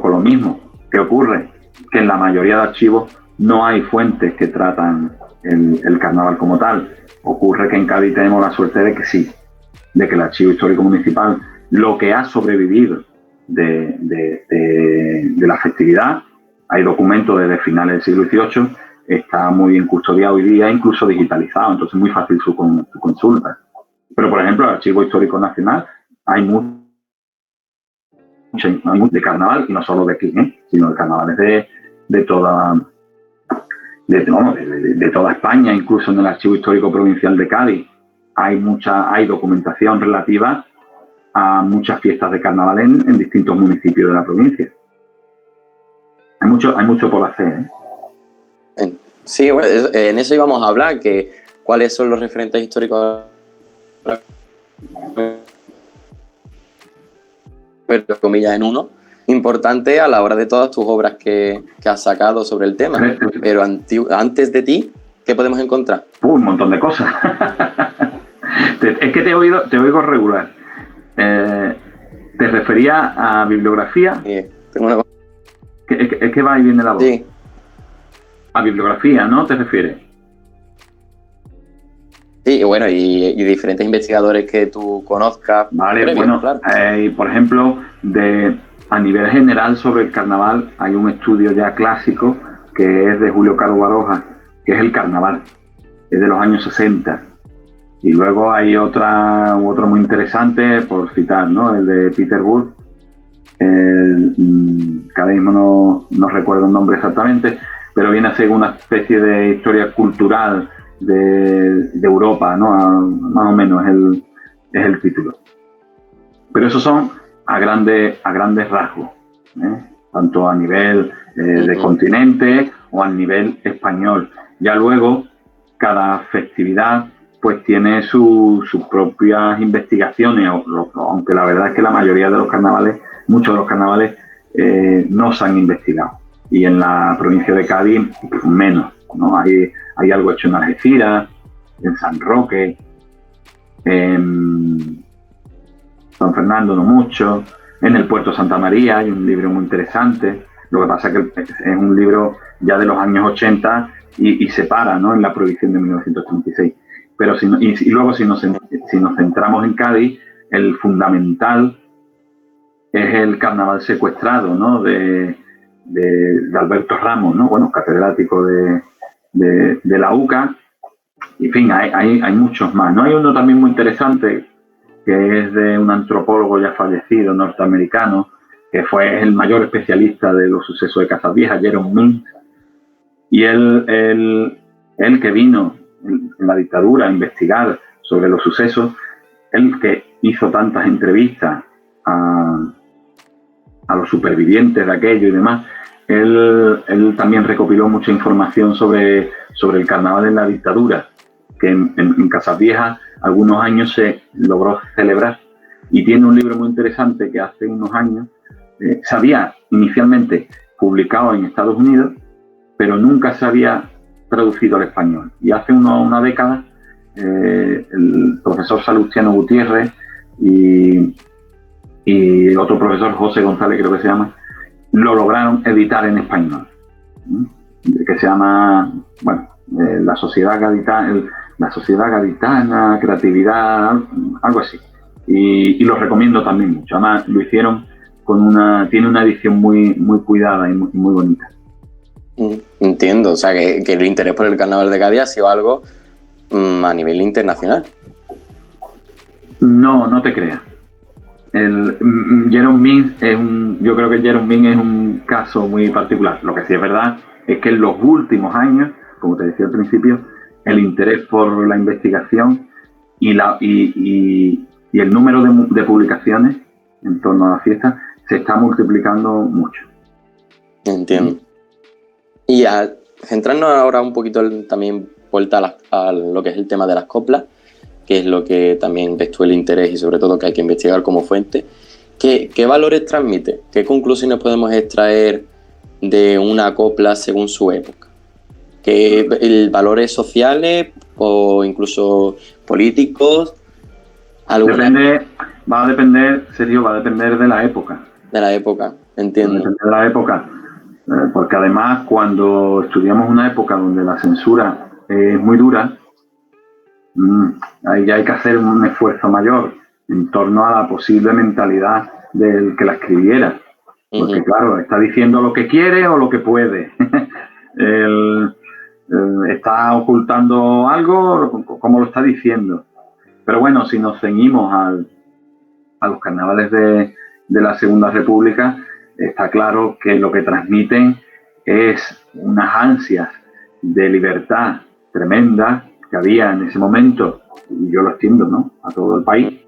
[SPEAKER 2] lo mismo. ¿Qué ocurre? Que en la mayoría de archivos no hay fuentes que tratan el carnaval como tal. Ocurre que en Cádiz tenemos la suerte de que sí, de que el Archivo Histórico Municipal, lo que ha sobrevivido de la festividad, hay documentos desde finales del siglo XVIII, está muy bien custodiado hoy día, incluso digitalizado, entonces es muy fácil su consulta. Pero, por ejemplo, el Archivo Histórico Nacional hay mucho de carnaval, y no solo de aquí, sino de carnavales de toda España. Incluso en el Archivo Histórico Provincial de Cádiz hay documentación relativa a muchas fiestas de carnaval en distintos municipios de la provincia. Hay mucho por hacer, ¿eh?
[SPEAKER 1] Sí, bueno, en eso íbamos a hablar, que cuáles son los referentes históricos, pero comillas en uno, importante a la hora de todas tus obras que has sacado sobre el tema. Pero antes de ti, ¿qué podemos encontrar?
[SPEAKER 2] Un montón de cosas. Es que te oigo regular. ¿Te refería a bibliografía?
[SPEAKER 1] Sí, tengo una...
[SPEAKER 2] Es que va y viene la voz.
[SPEAKER 1] Sí.
[SPEAKER 2] A bibliografía, ¿no? ¿Te refieres?
[SPEAKER 1] Sí, bueno, y diferentes investigadores que tú conozcas.
[SPEAKER 2] Vale, bueno, claro. Por ejemplo, a nivel general sobre el carnaval hay un estudio ya clásico que es de Julio Caro Baroja, que es el carnaval, es de los años 60. Y luego hay otro muy interesante, por citar, ¿no?, el de Peter Wood. Cada mismo no recuerdo el nombre exactamente, pero viene a ser una especie de historia cultural de Europa, ¿no? Más o menos es el título. Pero esos son a grandes rasgos, tanto a nivel de continente o a nivel español. Ya luego, cada festividad pues tiene sus propias investigaciones, aunque la verdad es que la mayoría de los carnavales, muchos de los carnavales, no se han investigado. Y en la provincia de Cádiz, menos, ¿no? Hay algo hecho en Algeciras, en San Roque, en San Fernando no mucho, en el Puerto Santa María hay un libro muy interesante. Lo que pasa es que es un libro ya de los años 80 y se para, ¿no?, en la prohibición de 1936. Pero luego si nos centramos en Cádiz, el fundamental es el carnaval secuestrado, ¿no?, de Alberto Ramos, ¿no?, bueno, catedrático de la UCA. En fin, hay muchos más, ¿no? Hay uno también muy interesante que es de un antropólogo ya fallecido norteamericano, que fue el mayor especialista de los sucesos de Casas Jerome Mintz, y él que vino en la dictadura a investigar sobre los sucesos, él que hizo tantas entrevistas a los supervivientes de aquello y demás, él también recopiló mucha información sobre el carnaval en la dictadura, que en Casas Viejas algunos años se logró celebrar, y tiene un libro muy interesante que hace unos años se había inicialmente publicado en Estados Unidos, pero nunca se había traducido al español. Y hace una década el profesor Salustiano Gutiérrez y otro profesor, José González creo que se llama, lo lograron editar en español, que se llama, bueno, la Sociedad Gaditana, Creatividad, algo así. Y lo recomiendo también mucho. Además lo hicieron tiene una edición muy, muy cuidada y muy bonita.
[SPEAKER 1] Entiendo, o sea que el interés por el carnaval de Cádiz ha sido algo a nivel internacional.
[SPEAKER 2] No te creas. Jerome Mintz yo creo que Jerome Mintz es un caso muy particular. Lo que sí es verdad es que en los últimos años, como te decía al principio, el interés por la investigación y el número de publicaciones en torno a la fiesta se está multiplicando mucho.
[SPEAKER 1] Entiendo. Y a centrarnos ahora un poquito también vuelta a lo que es el tema de las coplas, que es lo que también ves tú el interés y sobre todo que hay que investigar como fuente. ¿Qué valores transmite? ¿Qué conclusiones podemos extraer de una copla según su época? ¿Qué valores sociales o incluso políticos?
[SPEAKER 2] Va a depender, Sergio, va a depender de la época.
[SPEAKER 1] De la época, entiendo.
[SPEAKER 2] Va a depender de la época, porque además cuando estudiamos una época donde la censura es muy dura, ahí ya hay que hacer un esfuerzo mayor en torno a la posible mentalidad del que la escribiera. Porque claro, está diciendo lo que quiere o lo que puede. Está ocultando algo, como lo está diciendo. Pero bueno, si nos ceñimos a los carnavales de la Segunda República, está claro que lo que transmiten es unas ansias de libertad tremendas que había en ese momento, y yo lo extiendo, ¿no?, a todo el país.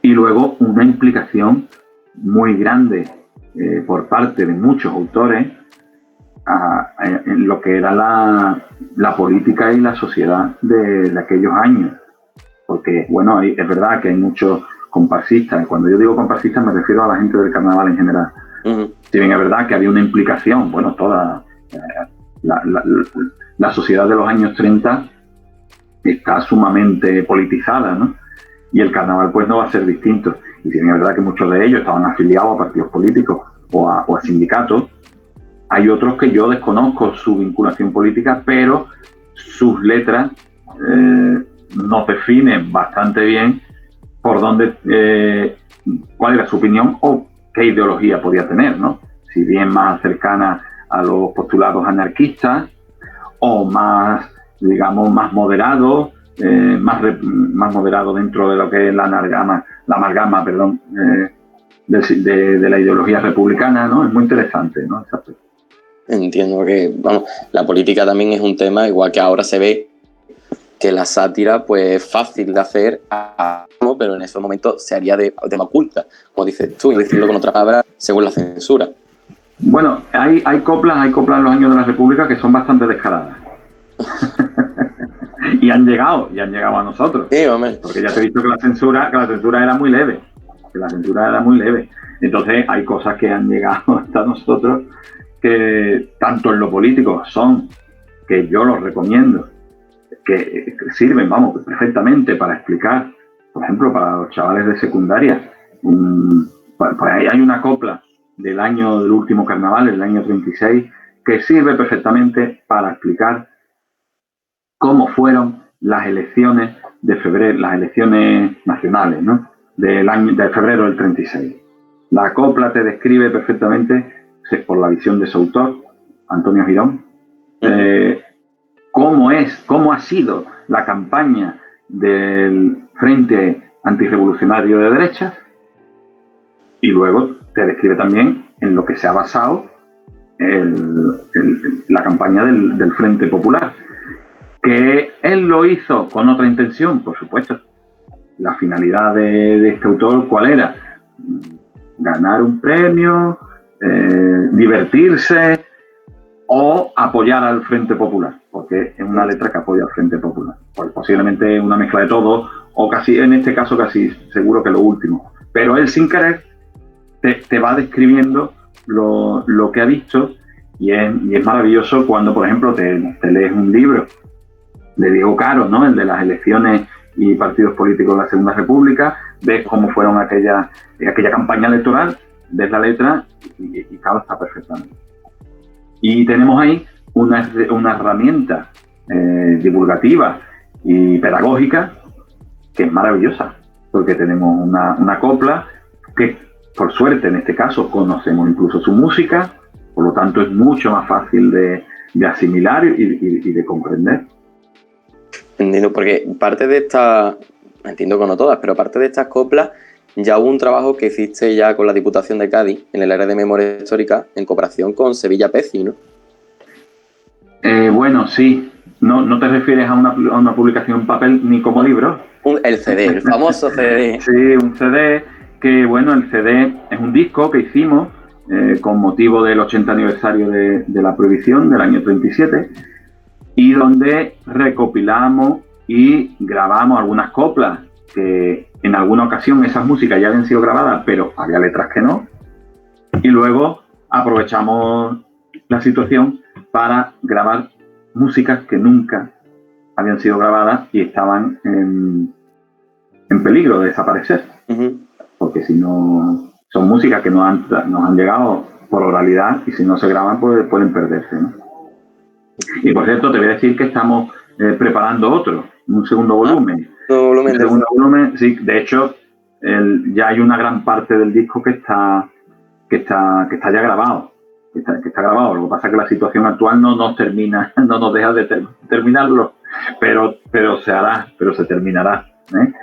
[SPEAKER 2] Y luego una implicación muy grande por parte de muchos autores en lo que era la política y la sociedad de aquellos años. Porque, bueno, es verdad que hay muchos comparsistas. Cuando yo digo comparsistas me refiero a la gente del carnaval en general. Si bien es verdad que había una implicación, bueno, toda la sociedad de los años 30 está sumamente politizada, ¿no? Y el carnaval pues no va a ser distinto. Y si bien es verdad que muchos de ellos estaban afiliados a partidos políticos o a sindicatos, hay otros que yo desconozco su vinculación política, pero sus letras nos definen bastante bien por dónde, cuál era su opinión o qué ideología podía tener, ¿no? Si bien más cercana a los postulados anarquistas o más, digamos, más moderado, más moderado dentro de lo que es la amalgama, de la ideología republicana, ¿no? Es muy interesante, ¿no?
[SPEAKER 1] Entiendo que, vamos, la política también es un tema, igual que ahora se ve que la sátira pues es fácil de hacer, pero en esos momentos se haría de tema oculta, como dices tú, y decirlo con otra palabra, según la censura.
[SPEAKER 2] Bueno, hay coplas en los años de la República que son bastante descaradas. y han llegado a nosotros.
[SPEAKER 1] Sí, hombre.
[SPEAKER 2] Porque ya te he visto que la censura era muy leve. Entonces hay cosas que han llegado hasta nosotros que tanto en lo político son, que yo los recomiendo, que sirven, vamos, perfectamente para explicar, por ejemplo, para los chavales de secundaria. Pues hay una copla del último carnaval, el año 36, que sirve perfectamente para explicar cómo fueron las elecciones de febrero, las elecciones nacionales, ¿no? De febrero del 36. La copla te describe perfectamente, por la visión de su autor, Antonio Girón, cómo ha sido la campaña del Frente Antirrevolucionario de Derechas, y luego te describe también en lo que se ha basado la campaña del Frente Popular. Que él lo hizo con otra intención, por supuesto. La finalidad de este autor, ¿cuál era? Ganar un premio, divertirse o apoyar al Frente Popular, porque es una letra que apoya al Frente Popular. Pues posiblemente una mezcla de todo, o casi, en este caso casi seguro que lo último. Pero él sin querer te va describiendo lo que ha visto, y es maravilloso cuando, por ejemplo, te lees un libro de Diego Caro, ¿no? El de las elecciones y partidos políticos de la Segunda República, ves cómo fueron aquella campaña electoral, ves la letra y claro, está perfectamente. Y tenemos ahí una herramienta divulgativa y pedagógica que es maravillosa, porque tenemos una copla que, por suerte, en este caso, conocemos incluso su música, por lo tanto es mucho más fácil de asimilar y de comprender.
[SPEAKER 1] Entiendo, porque parte de esta, entiendo que no todas, pero parte de estas coplas ya hubo un trabajo que hiciste ya con la Diputación de Cádiz en el área de memoria histórica en cooperación con Sevilla Peci, ¿no?
[SPEAKER 2] Bueno, sí. No te refieres a una publicación en papel ni como libro.
[SPEAKER 1] El CD, el famoso CD.
[SPEAKER 2] Sí, un CD que, bueno, el CD es un disco que hicimos con motivo del 80 aniversario de la prohibición del año 37, y donde recopilamos y grabamos algunas coplas que en alguna ocasión esas músicas ya habían sido grabadas, pero había letras que no, y luego aprovechamos la situación para grabar músicas que nunca habían sido grabadas y estaban en peligro de desaparecer. Uh-huh. Porque si no, son músicas que nos han llegado por oralidad, y si no se graban pues pueden perderse, ¿no? Y por cierto, te voy a decir que estamos preparando un segundo volumen. Segundo volumen, sí, de hecho, ya hay una gran parte del disco que está ya grabado. Que está grabado. Lo que pasa es que la situación actual no nos deja de terminarlo, pero se terminará, ¿eh?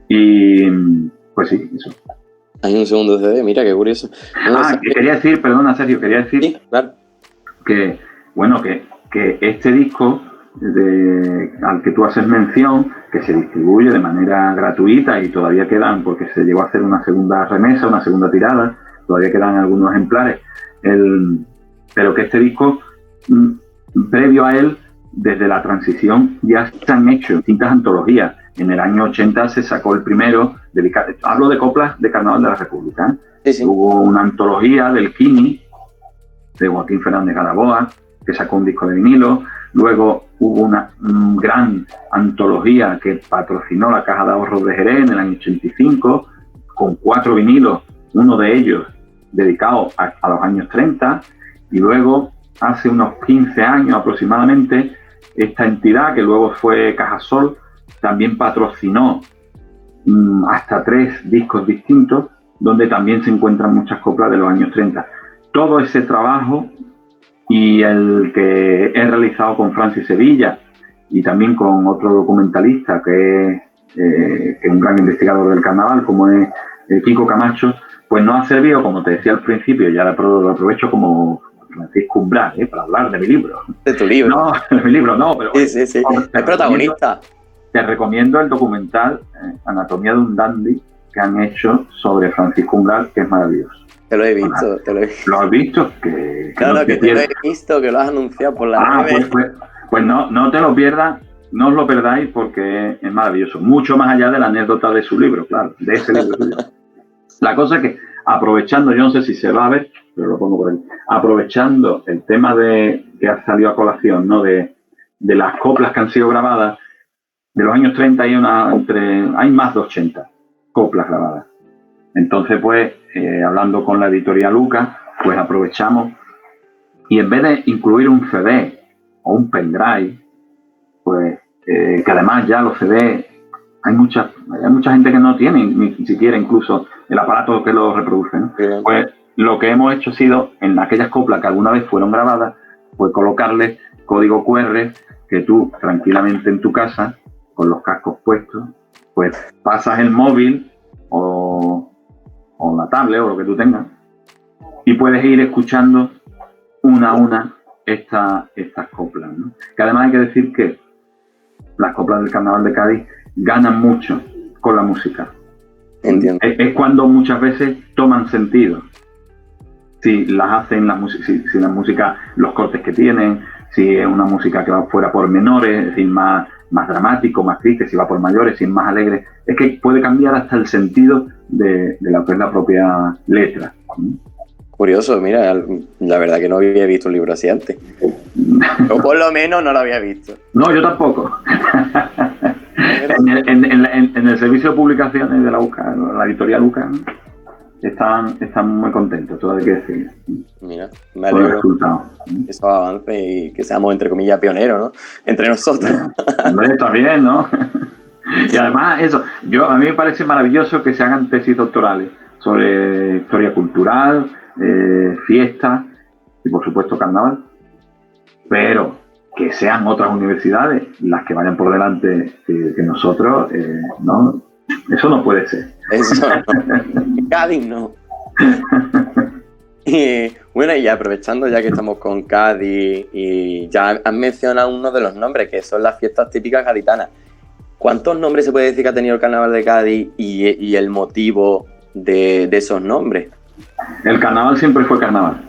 [SPEAKER 2] Y pues sí, eso.
[SPEAKER 1] Hay un segundo CD, mira qué curioso.
[SPEAKER 2] Quería decir, perdona Sergio,
[SPEAKER 1] sí, claro,
[SPEAKER 2] que bueno, que este disco al que tú haces mención, que se distribuye de manera gratuita y todavía quedan, porque se llegó a hacer una segunda remesa, una segunda tirada, todavía quedan algunos ejemplares, pero que este disco, previo a él, desde la transición, ya se han hecho distintas antologías. En el año 80 se sacó el primero, hablo de coplas de Carnaval de la República, ¿eh? Sí, sí. Hubo una antología del Kini, de Joaquín Fernández Garaboa, que sacó un disco de vinilo. Luego hubo una gran antología que patrocinó la Caja de Ahorros de Jerez en el año 85, con 4 vinilos, uno de ellos dedicado a los años 30. Y luego, hace unos 15 años aproximadamente, esta entidad, que luego fue Cajasol, también patrocinó hasta 3 discos distintos, donde también se encuentran muchas coplas de los años 30. Todo ese trabajo, y el que he realizado con Francis Sevilla y también con otro documentalista que es un gran investigador del carnaval, como es Kiko Camacho, pues nos ha servido, como te decía al principio, ya lo aprovecho como Francisco Umbral, para hablar de mi libro.
[SPEAKER 1] De tu libro.
[SPEAKER 2] No, de mi libro no, pero...
[SPEAKER 1] Sí. El protagonista.
[SPEAKER 2] Te recomiendo el documental Anatomía de un Dandy que han hecho sobre Francisco Umbral, que es maravilloso.
[SPEAKER 1] Te lo he visto,
[SPEAKER 2] ¿Lo has visto?
[SPEAKER 1] Claro, que te lo he visto, que lo has anunciado por la
[SPEAKER 2] pues no te lo pierdas. no os lo perdáis porque es maravilloso. Mucho más allá de la anécdota de su libro, claro, de ese libro suyo. La cosa es que, aprovechando, yo no sé si se va a ver, pero lo pongo por ahí, aprovechando el tema de que ha salido a colación, ¿no? De las coplas que han sido grabadas, de los años 30 hay más de 80 coplas grabadas. Entonces, pues, hablando con la editorial Lucas, pues aprovechamos y en vez de incluir un CD o un pendrive, pues, que además ya los CD, hay mucha gente que no tiene ni siquiera incluso el aparato que lo reproduce, ¿no? Pues lo que hemos hecho ha sido, en aquellas coplas que alguna vez fueron grabadas, pues colocarle código QR que tú tranquilamente en tu casa, con los cascos puestos, pues pasas el móvil o la tablet o lo que tú tengas y puedes ir escuchando una a una estas coplas, ¿no? Que además hay que decir que las coplas del Carnaval de Cádiz ganan mucho con la música.
[SPEAKER 1] Entiendo.
[SPEAKER 2] Es cuando muchas veces toman sentido. Si las hacen, si la música, los cortes que tienen, si es una música que va fuera por menores, es decir, más dramático, más triste, si va por mayores, si es más alegre, es que puede cambiar hasta el sentido de la propia letra.
[SPEAKER 1] Curioso, mira, la verdad que no había visto un libro así antes. O por lo menos no lo había visto.
[SPEAKER 2] No, yo tampoco. en el servicio de publicaciones de la UCA, la editorial UCA, están muy contentos, todo hay que decir.
[SPEAKER 1] Mira, me alegro que eso avance y que seamos, entre comillas, pioneros, ¿no? Entre nosotros.
[SPEAKER 2] Hombre, está bien, ¿no? Y además, eso, a mí me parece maravilloso que se hagan tesis doctorales sobre historia cultural, fiestas y, por supuesto, carnaval. Pero que sean otras universidades las que vayan por delante que nosotros, ¿no? Eso no puede ser.
[SPEAKER 1] Eso no. Cádiz no. Y bueno, y aprovechando ya que estamos con Cádiz y ya has mencionado uno de los nombres que son las fiestas típicas gaditanas. ¿Cuántos nombres se puede decir que ha tenido el Carnaval de Cádiz y el motivo de esos nombres?
[SPEAKER 2] El carnaval siempre fue carnaval.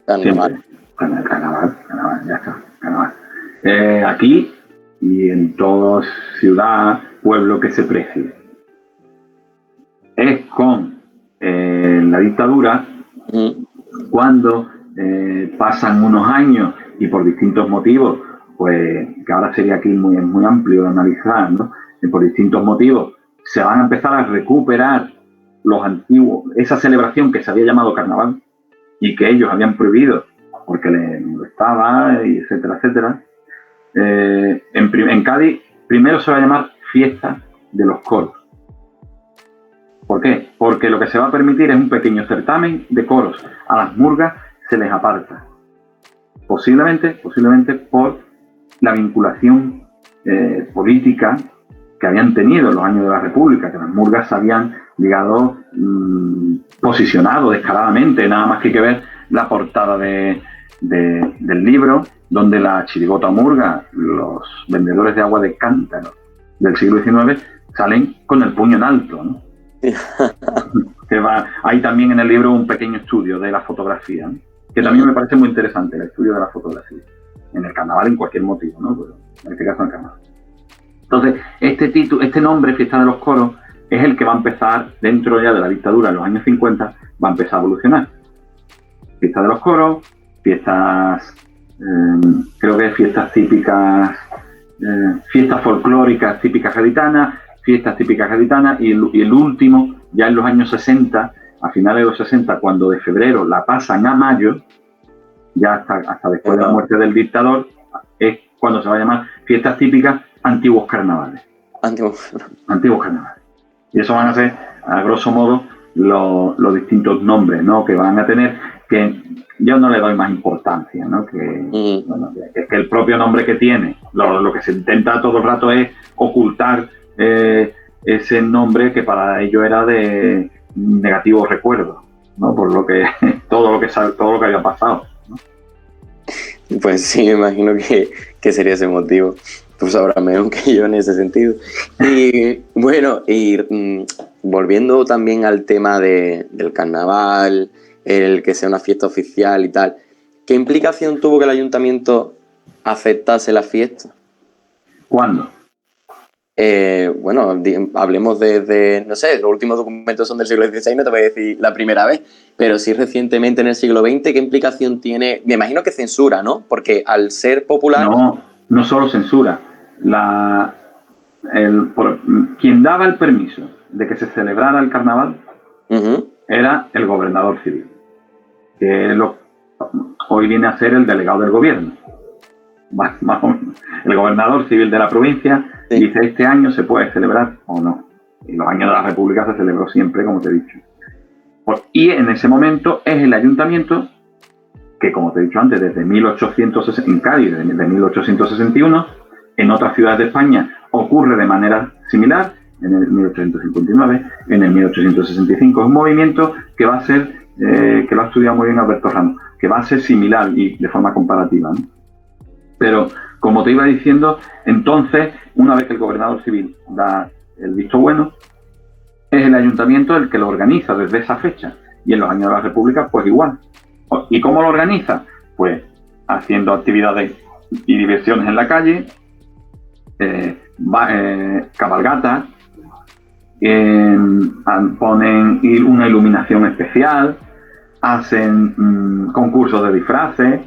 [SPEAKER 1] Carnaval.
[SPEAKER 2] Carnaval, ya está, carnaval. Aquí y en toda ciudad, pueblo que se precie. Es con la dictadura cuando pasan unos años y por distintos motivos, pues que ahora sería aquí muy amplio de analizar, ¿no? Y por distintos motivos se van a empezar a recuperar los antiguos, esa celebración que se había llamado carnaval y que ellos habían prohibido porque les molestaba, y etcétera, etcétera. En Cádiz primero se va a llamar fiesta de los coros. ¿Por qué? Porque lo que se va a permitir es un pequeño certamen de coros. A las murgas se les aparta. Posiblemente por la vinculación política que habían tenido en los años de la República, que las murgas se habían, digamos, posicionado descaradamente. Nada más que hay que ver la portada del libro, donde la chirigota murga, los vendedores de agua de cántaro del siglo XIX, salen con el puño en alto, ¿no? Hay también en el libro un pequeño estudio de la fotografía, ¿no? Que también me parece muy interesante, el estudio de la fotografía. En el carnaval, en cualquier motivo, ¿no? Pero en este caso en el carnaval. Entonces, este nombre, Fiesta de los Coros, es el que va a empezar, dentro ya de la dictadura en los años 50, va a empezar a evolucionar. Fiesta de los Coros, fiestas, creo que fiestas típicas, fiestas folclóricas típicas gaditanas, fiestas típicas gaditanas, y el último, ya en los años 60, a finales de los 60, cuando de febrero la pasan a mayo, ya hasta después de la muerte del dictador, es cuando se va a llamar fiestas típicas antiguos carnavales. Antiguos carnavales. Y eso van a ser, a grosso modo, los distintos nombres, ¿no? Que van a tener, que yo no le doy más importancia, ¿no? Que el propio nombre que tiene, lo que se intenta todo el rato es ocultar ese nombre que para ellos era de negativo recuerdo, ¿no? Por lo que todo lo que había pasado, ¿no?
[SPEAKER 1] Pues sí, me imagino que sería ese motivo. Tú sabrás mejor que yo en ese sentido. Y bueno, volviendo también al tema del carnaval, el que sea una fiesta oficial y tal, ¿qué implicación tuvo que el ayuntamiento aceptase la fiesta?
[SPEAKER 2] ¿Cuándo?
[SPEAKER 1] Bueno, hablemos no sé, los últimos documentos son del siglo XVI, no te voy a decir la primera vez, pero sí recientemente en el siglo XX, ¿qué implicación tiene? Me imagino que censura, ¿no? Porque al ser popular...
[SPEAKER 2] No, no solo censura. Quien daba el permiso de que se celebrara el carnaval era el gobernador civil, que hoy viene a ser el delegado del gobierno. El gobernador civil de la provincia dice: este año se puede celebrar o no. En los años de la República se celebró siempre, como te he dicho. Y en ese momento es el ayuntamiento que, como te he dicho antes, desde 1860, en Cádiz, desde 1861, en otras ciudades de España ocurre de manera similar, en el 1859, en el 1865. Es un movimiento que va a ser, que lo ha estudiado muy bien Alberto Ramos, que va a ser similar y de forma comparativa, ¿no? Pero, como te iba diciendo, entonces, una vez que el gobernador civil da el visto bueno, es el ayuntamiento el que lo organiza desde esa fecha. Y en los años de la República, pues igual. ¿Y cómo lo organiza? Pues haciendo actividades y diversiones en la calle, cabalgatas, ponen una iluminación especial, hacen concursos de disfraces,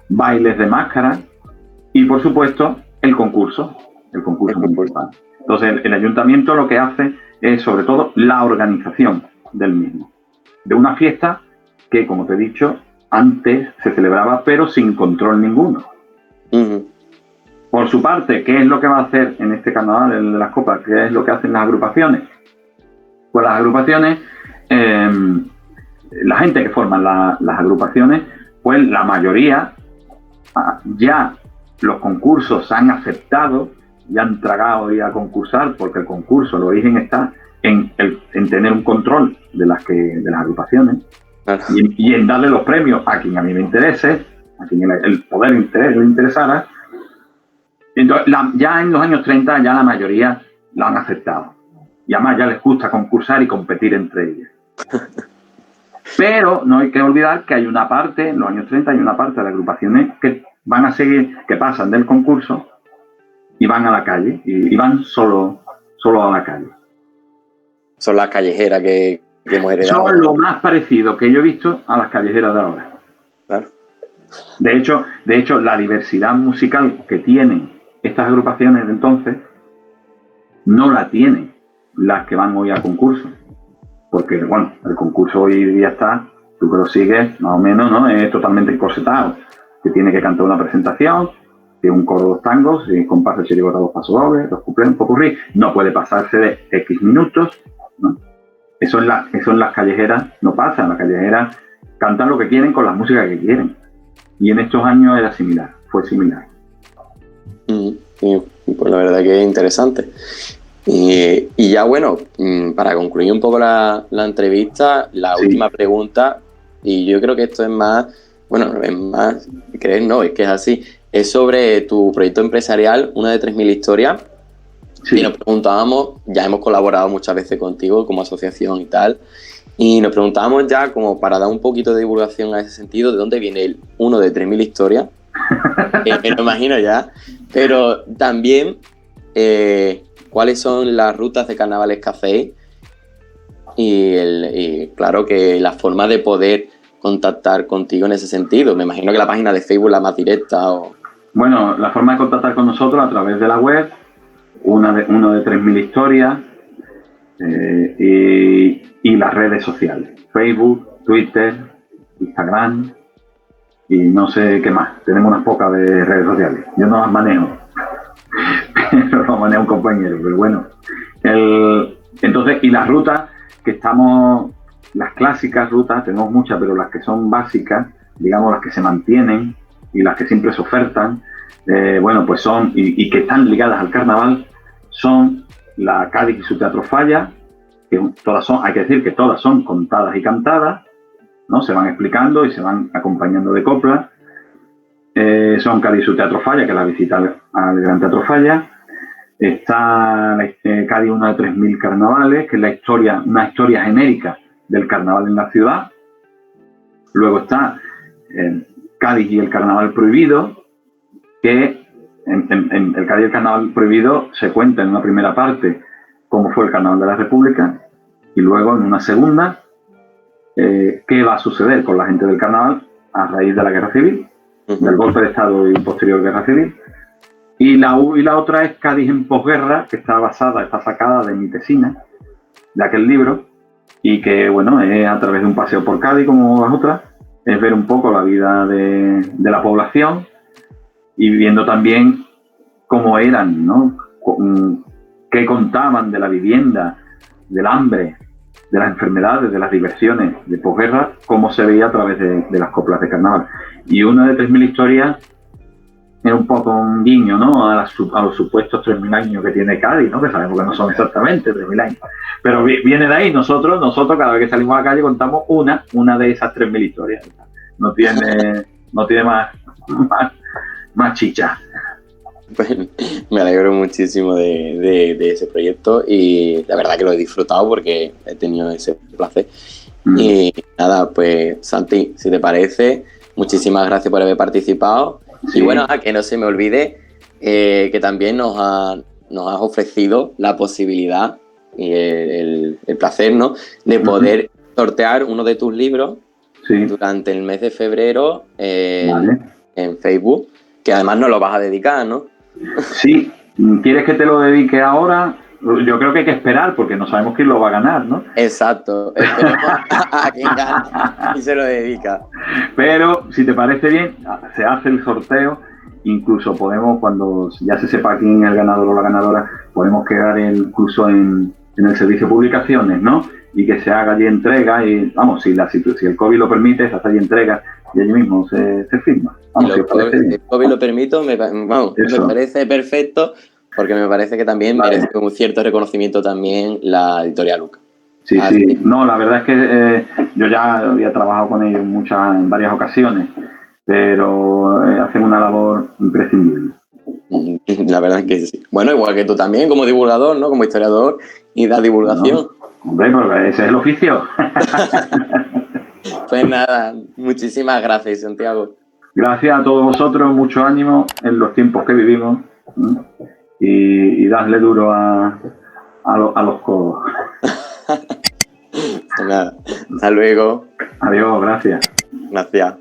[SPEAKER 2] bailes de máscaras y, por supuesto, el concurso municipal. Entonces, el ayuntamiento lo que hace es, sobre todo, la organización del mismo. De una fiesta que, como te he dicho, antes se celebraba, pero sin control ninguno. Por su parte, ¿qué es lo que va a hacer en este carnaval, el de las copas? ¿Qué es lo que hacen las agrupaciones? Pues las agrupaciones, la gente que forman las agrupaciones, pues la mayoría ya los concursos han aceptado y han tragado y a concursar, porque el concurso, el origen está en tener un control de las agrupaciones y en darle los premios a quien a mí me interese, a quien el poder le interesara. Entonces, ya en los años 30 ya la mayoría lo han aceptado. Y además ya les gusta concursar y competir entre ellas. Pero no hay que olvidar que hay una parte, en los años 30 hay una parte de las agrupaciones que van a seguir, que pasan del concurso y van a la calle, y van solo a la calle.
[SPEAKER 1] Son las callejeras que hemos heredado.
[SPEAKER 2] Son lo más parecido que yo he visto a las callejeras de ahora.
[SPEAKER 1] Claro.
[SPEAKER 2] De hecho, la diversidad musical que tienen estas agrupaciones de entonces no la tienen las que van hoy a concurso. Porque, bueno, el concurso hoy día está, tú que lo sigues, más o menos, ¿no? Es totalmente encorsetado. Que tiene que cantar una presentación, tiene un coro, dos tangos, compás, chirigota, dos pasodobles, dos cuplés, un popurrí. No puede pasarse de X minutos, ¿no? Eso en las callejeras no pasa. En las callejeras cantan lo que quieren con las músicas que quieren. Y en estos años fue similar.
[SPEAKER 1] Pues la verdad que es interesante. Y ya bueno, para concluir un poco la entrevista, la última pregunta, y yo creo que esto es más, crees, no, es que es así, es sobre tu proyecto empresarial, una de 3.000 historias. Sí. Y nos preguntábamos, ya hemos colaborado muchas veces contigo como asociación y tal, y nos preguntábamos ya, como para dar un poquito de divulgación a ese sentido, de dónde viene el uno de 3.000 historias, me lo imagino ya, pero también cuáles son las rutas de carnavales que hacéis y claro que la forma de poder contactar contigo en ese sentido. Me imagino que la página de Facebook es la más directa.
[SPEAKER 2] Bueno, la forma de contactar con nosotros a través de la web, uno de 3.000 historias y las redes sociales, Facebook, Twitter, Instagram y no sé qué más. Tenemos unas pocas de redes sociales. Yo no las manejo. Lo maneja un compañero, pero bueno. Entonces, y las rutas que estamos, las clásicas rutas, tenemos muchas, pero las que son básicas, digamos las que se mantienen y las que siempre se ofertan, bueno, pues son, y que están ligadas al carnaval, son la Cádiz y su Teatro Falla, que todas son, hay que decir que todas son contadas y cantadas, ¿no? Se van explicando y se van acompañando de coplas. Son Cádiz y su Teatro Falla, que es la visita al Gran Teatro Falla. Está Cádiz, una de 3.000 carnavales, que es una historia genérica del carnaval en la ciudad. Luego está Cádiz y el Carnaval Prohibido, que en El Cádiz y el Carnaval Prohibido se cuenta en una primera parte cómo fue el Carnaval de la República y luego en una segunda qué va a suceder con la gente del Carnaval a raíz de la Guerra Civil, del golpe de Estado y posterior Guerra Civil. Y la otra es Cádiz en posguerra, que está sacada de mi tesina, de aquel libro, y que, bueno, es a través de un paseo por Cádiz, como las otras, es ver un poco la vida de la población y viendo también cómo eran, ¿no? Qué contaban de la vivienda, del hambre, de las enfermedades, de las diversiones de posguerra, cómo se veía a través de las coplas de carnaval. Y una de 3.000 historias es un poco un guiño, ¿no? A los supuestos 3.000 años que tiene Cádiz, ¿no? Que sabemos que no son exactamente 3.000 años. Pero viene de ahí. Nosotros cada vez que salimos a la calle contamos una de esas 3.000 historias. No tiene más chicha.
[SPEAKER 1] Me alegro muchísimo de ese proyecto y la verdad que lo he disfrutado porque he tenido ese placer. Y nada, pues Santi, si te parece, muchísimas gracias por haber participado. Sí. Y bueno, que no se me olvide que también nos has ofrecido la posibilidad y el placer, ¿no?, de poder sortear uno de tus libros durante el mes de febrero en Facebook, que además nos lo vas a dedicar, ¿no?
[SPEAKER 2] Sí, ¿quieres que te lo dedique ahora? Yo creo que hay que esperar porque no sabemos quién lo va a ganar, ¿no?
[SPEAKER 1] Exacto, esperemos a quien gane y se lo dedica.
[SPEAKER 2] Pero si te parece bien, se hace el sorteo, incluso podemos, cuando ya se sepa quién es el ganador o la ganadora, podemos quedar incluso en el servicio de publicaciones, ¿no? Y que se haga allí entrega y, vamos, si el COVID lo permite, se hace allí entrega y allí mismo se firma. Vamos,
[SPEAKER 1] si el COVID lo permite, me parece perfecto, porque me parece que también merece un cierto reconocimiento también la editorial Luca.
[SPEAKER 2] Sí. No, la verdad es que yo ya había trabajado con ellos en varias ocasiones, pero hacen una labor imprescindible.
[SPEAKER 1] La verdad es que sí. Bueno, igual que tú también, como divulgador, ¿no? Como historiador y da divulgación.
[SPEAKER 2] No, hombre, pues ese es el oficio.
[SPEAKER 1] Pues nada, muchísimas gracias, Santiago.
[SPEAKER 2] Gracias a todos vosotros, mucho ánimo en los tiempos que vivimos y dadle duro a los codos.
[SPEAKER 1] Nada, hasta luego.
[SPEAKER 2] Adiós, gracias.
[SPEAKER 1] Gracias.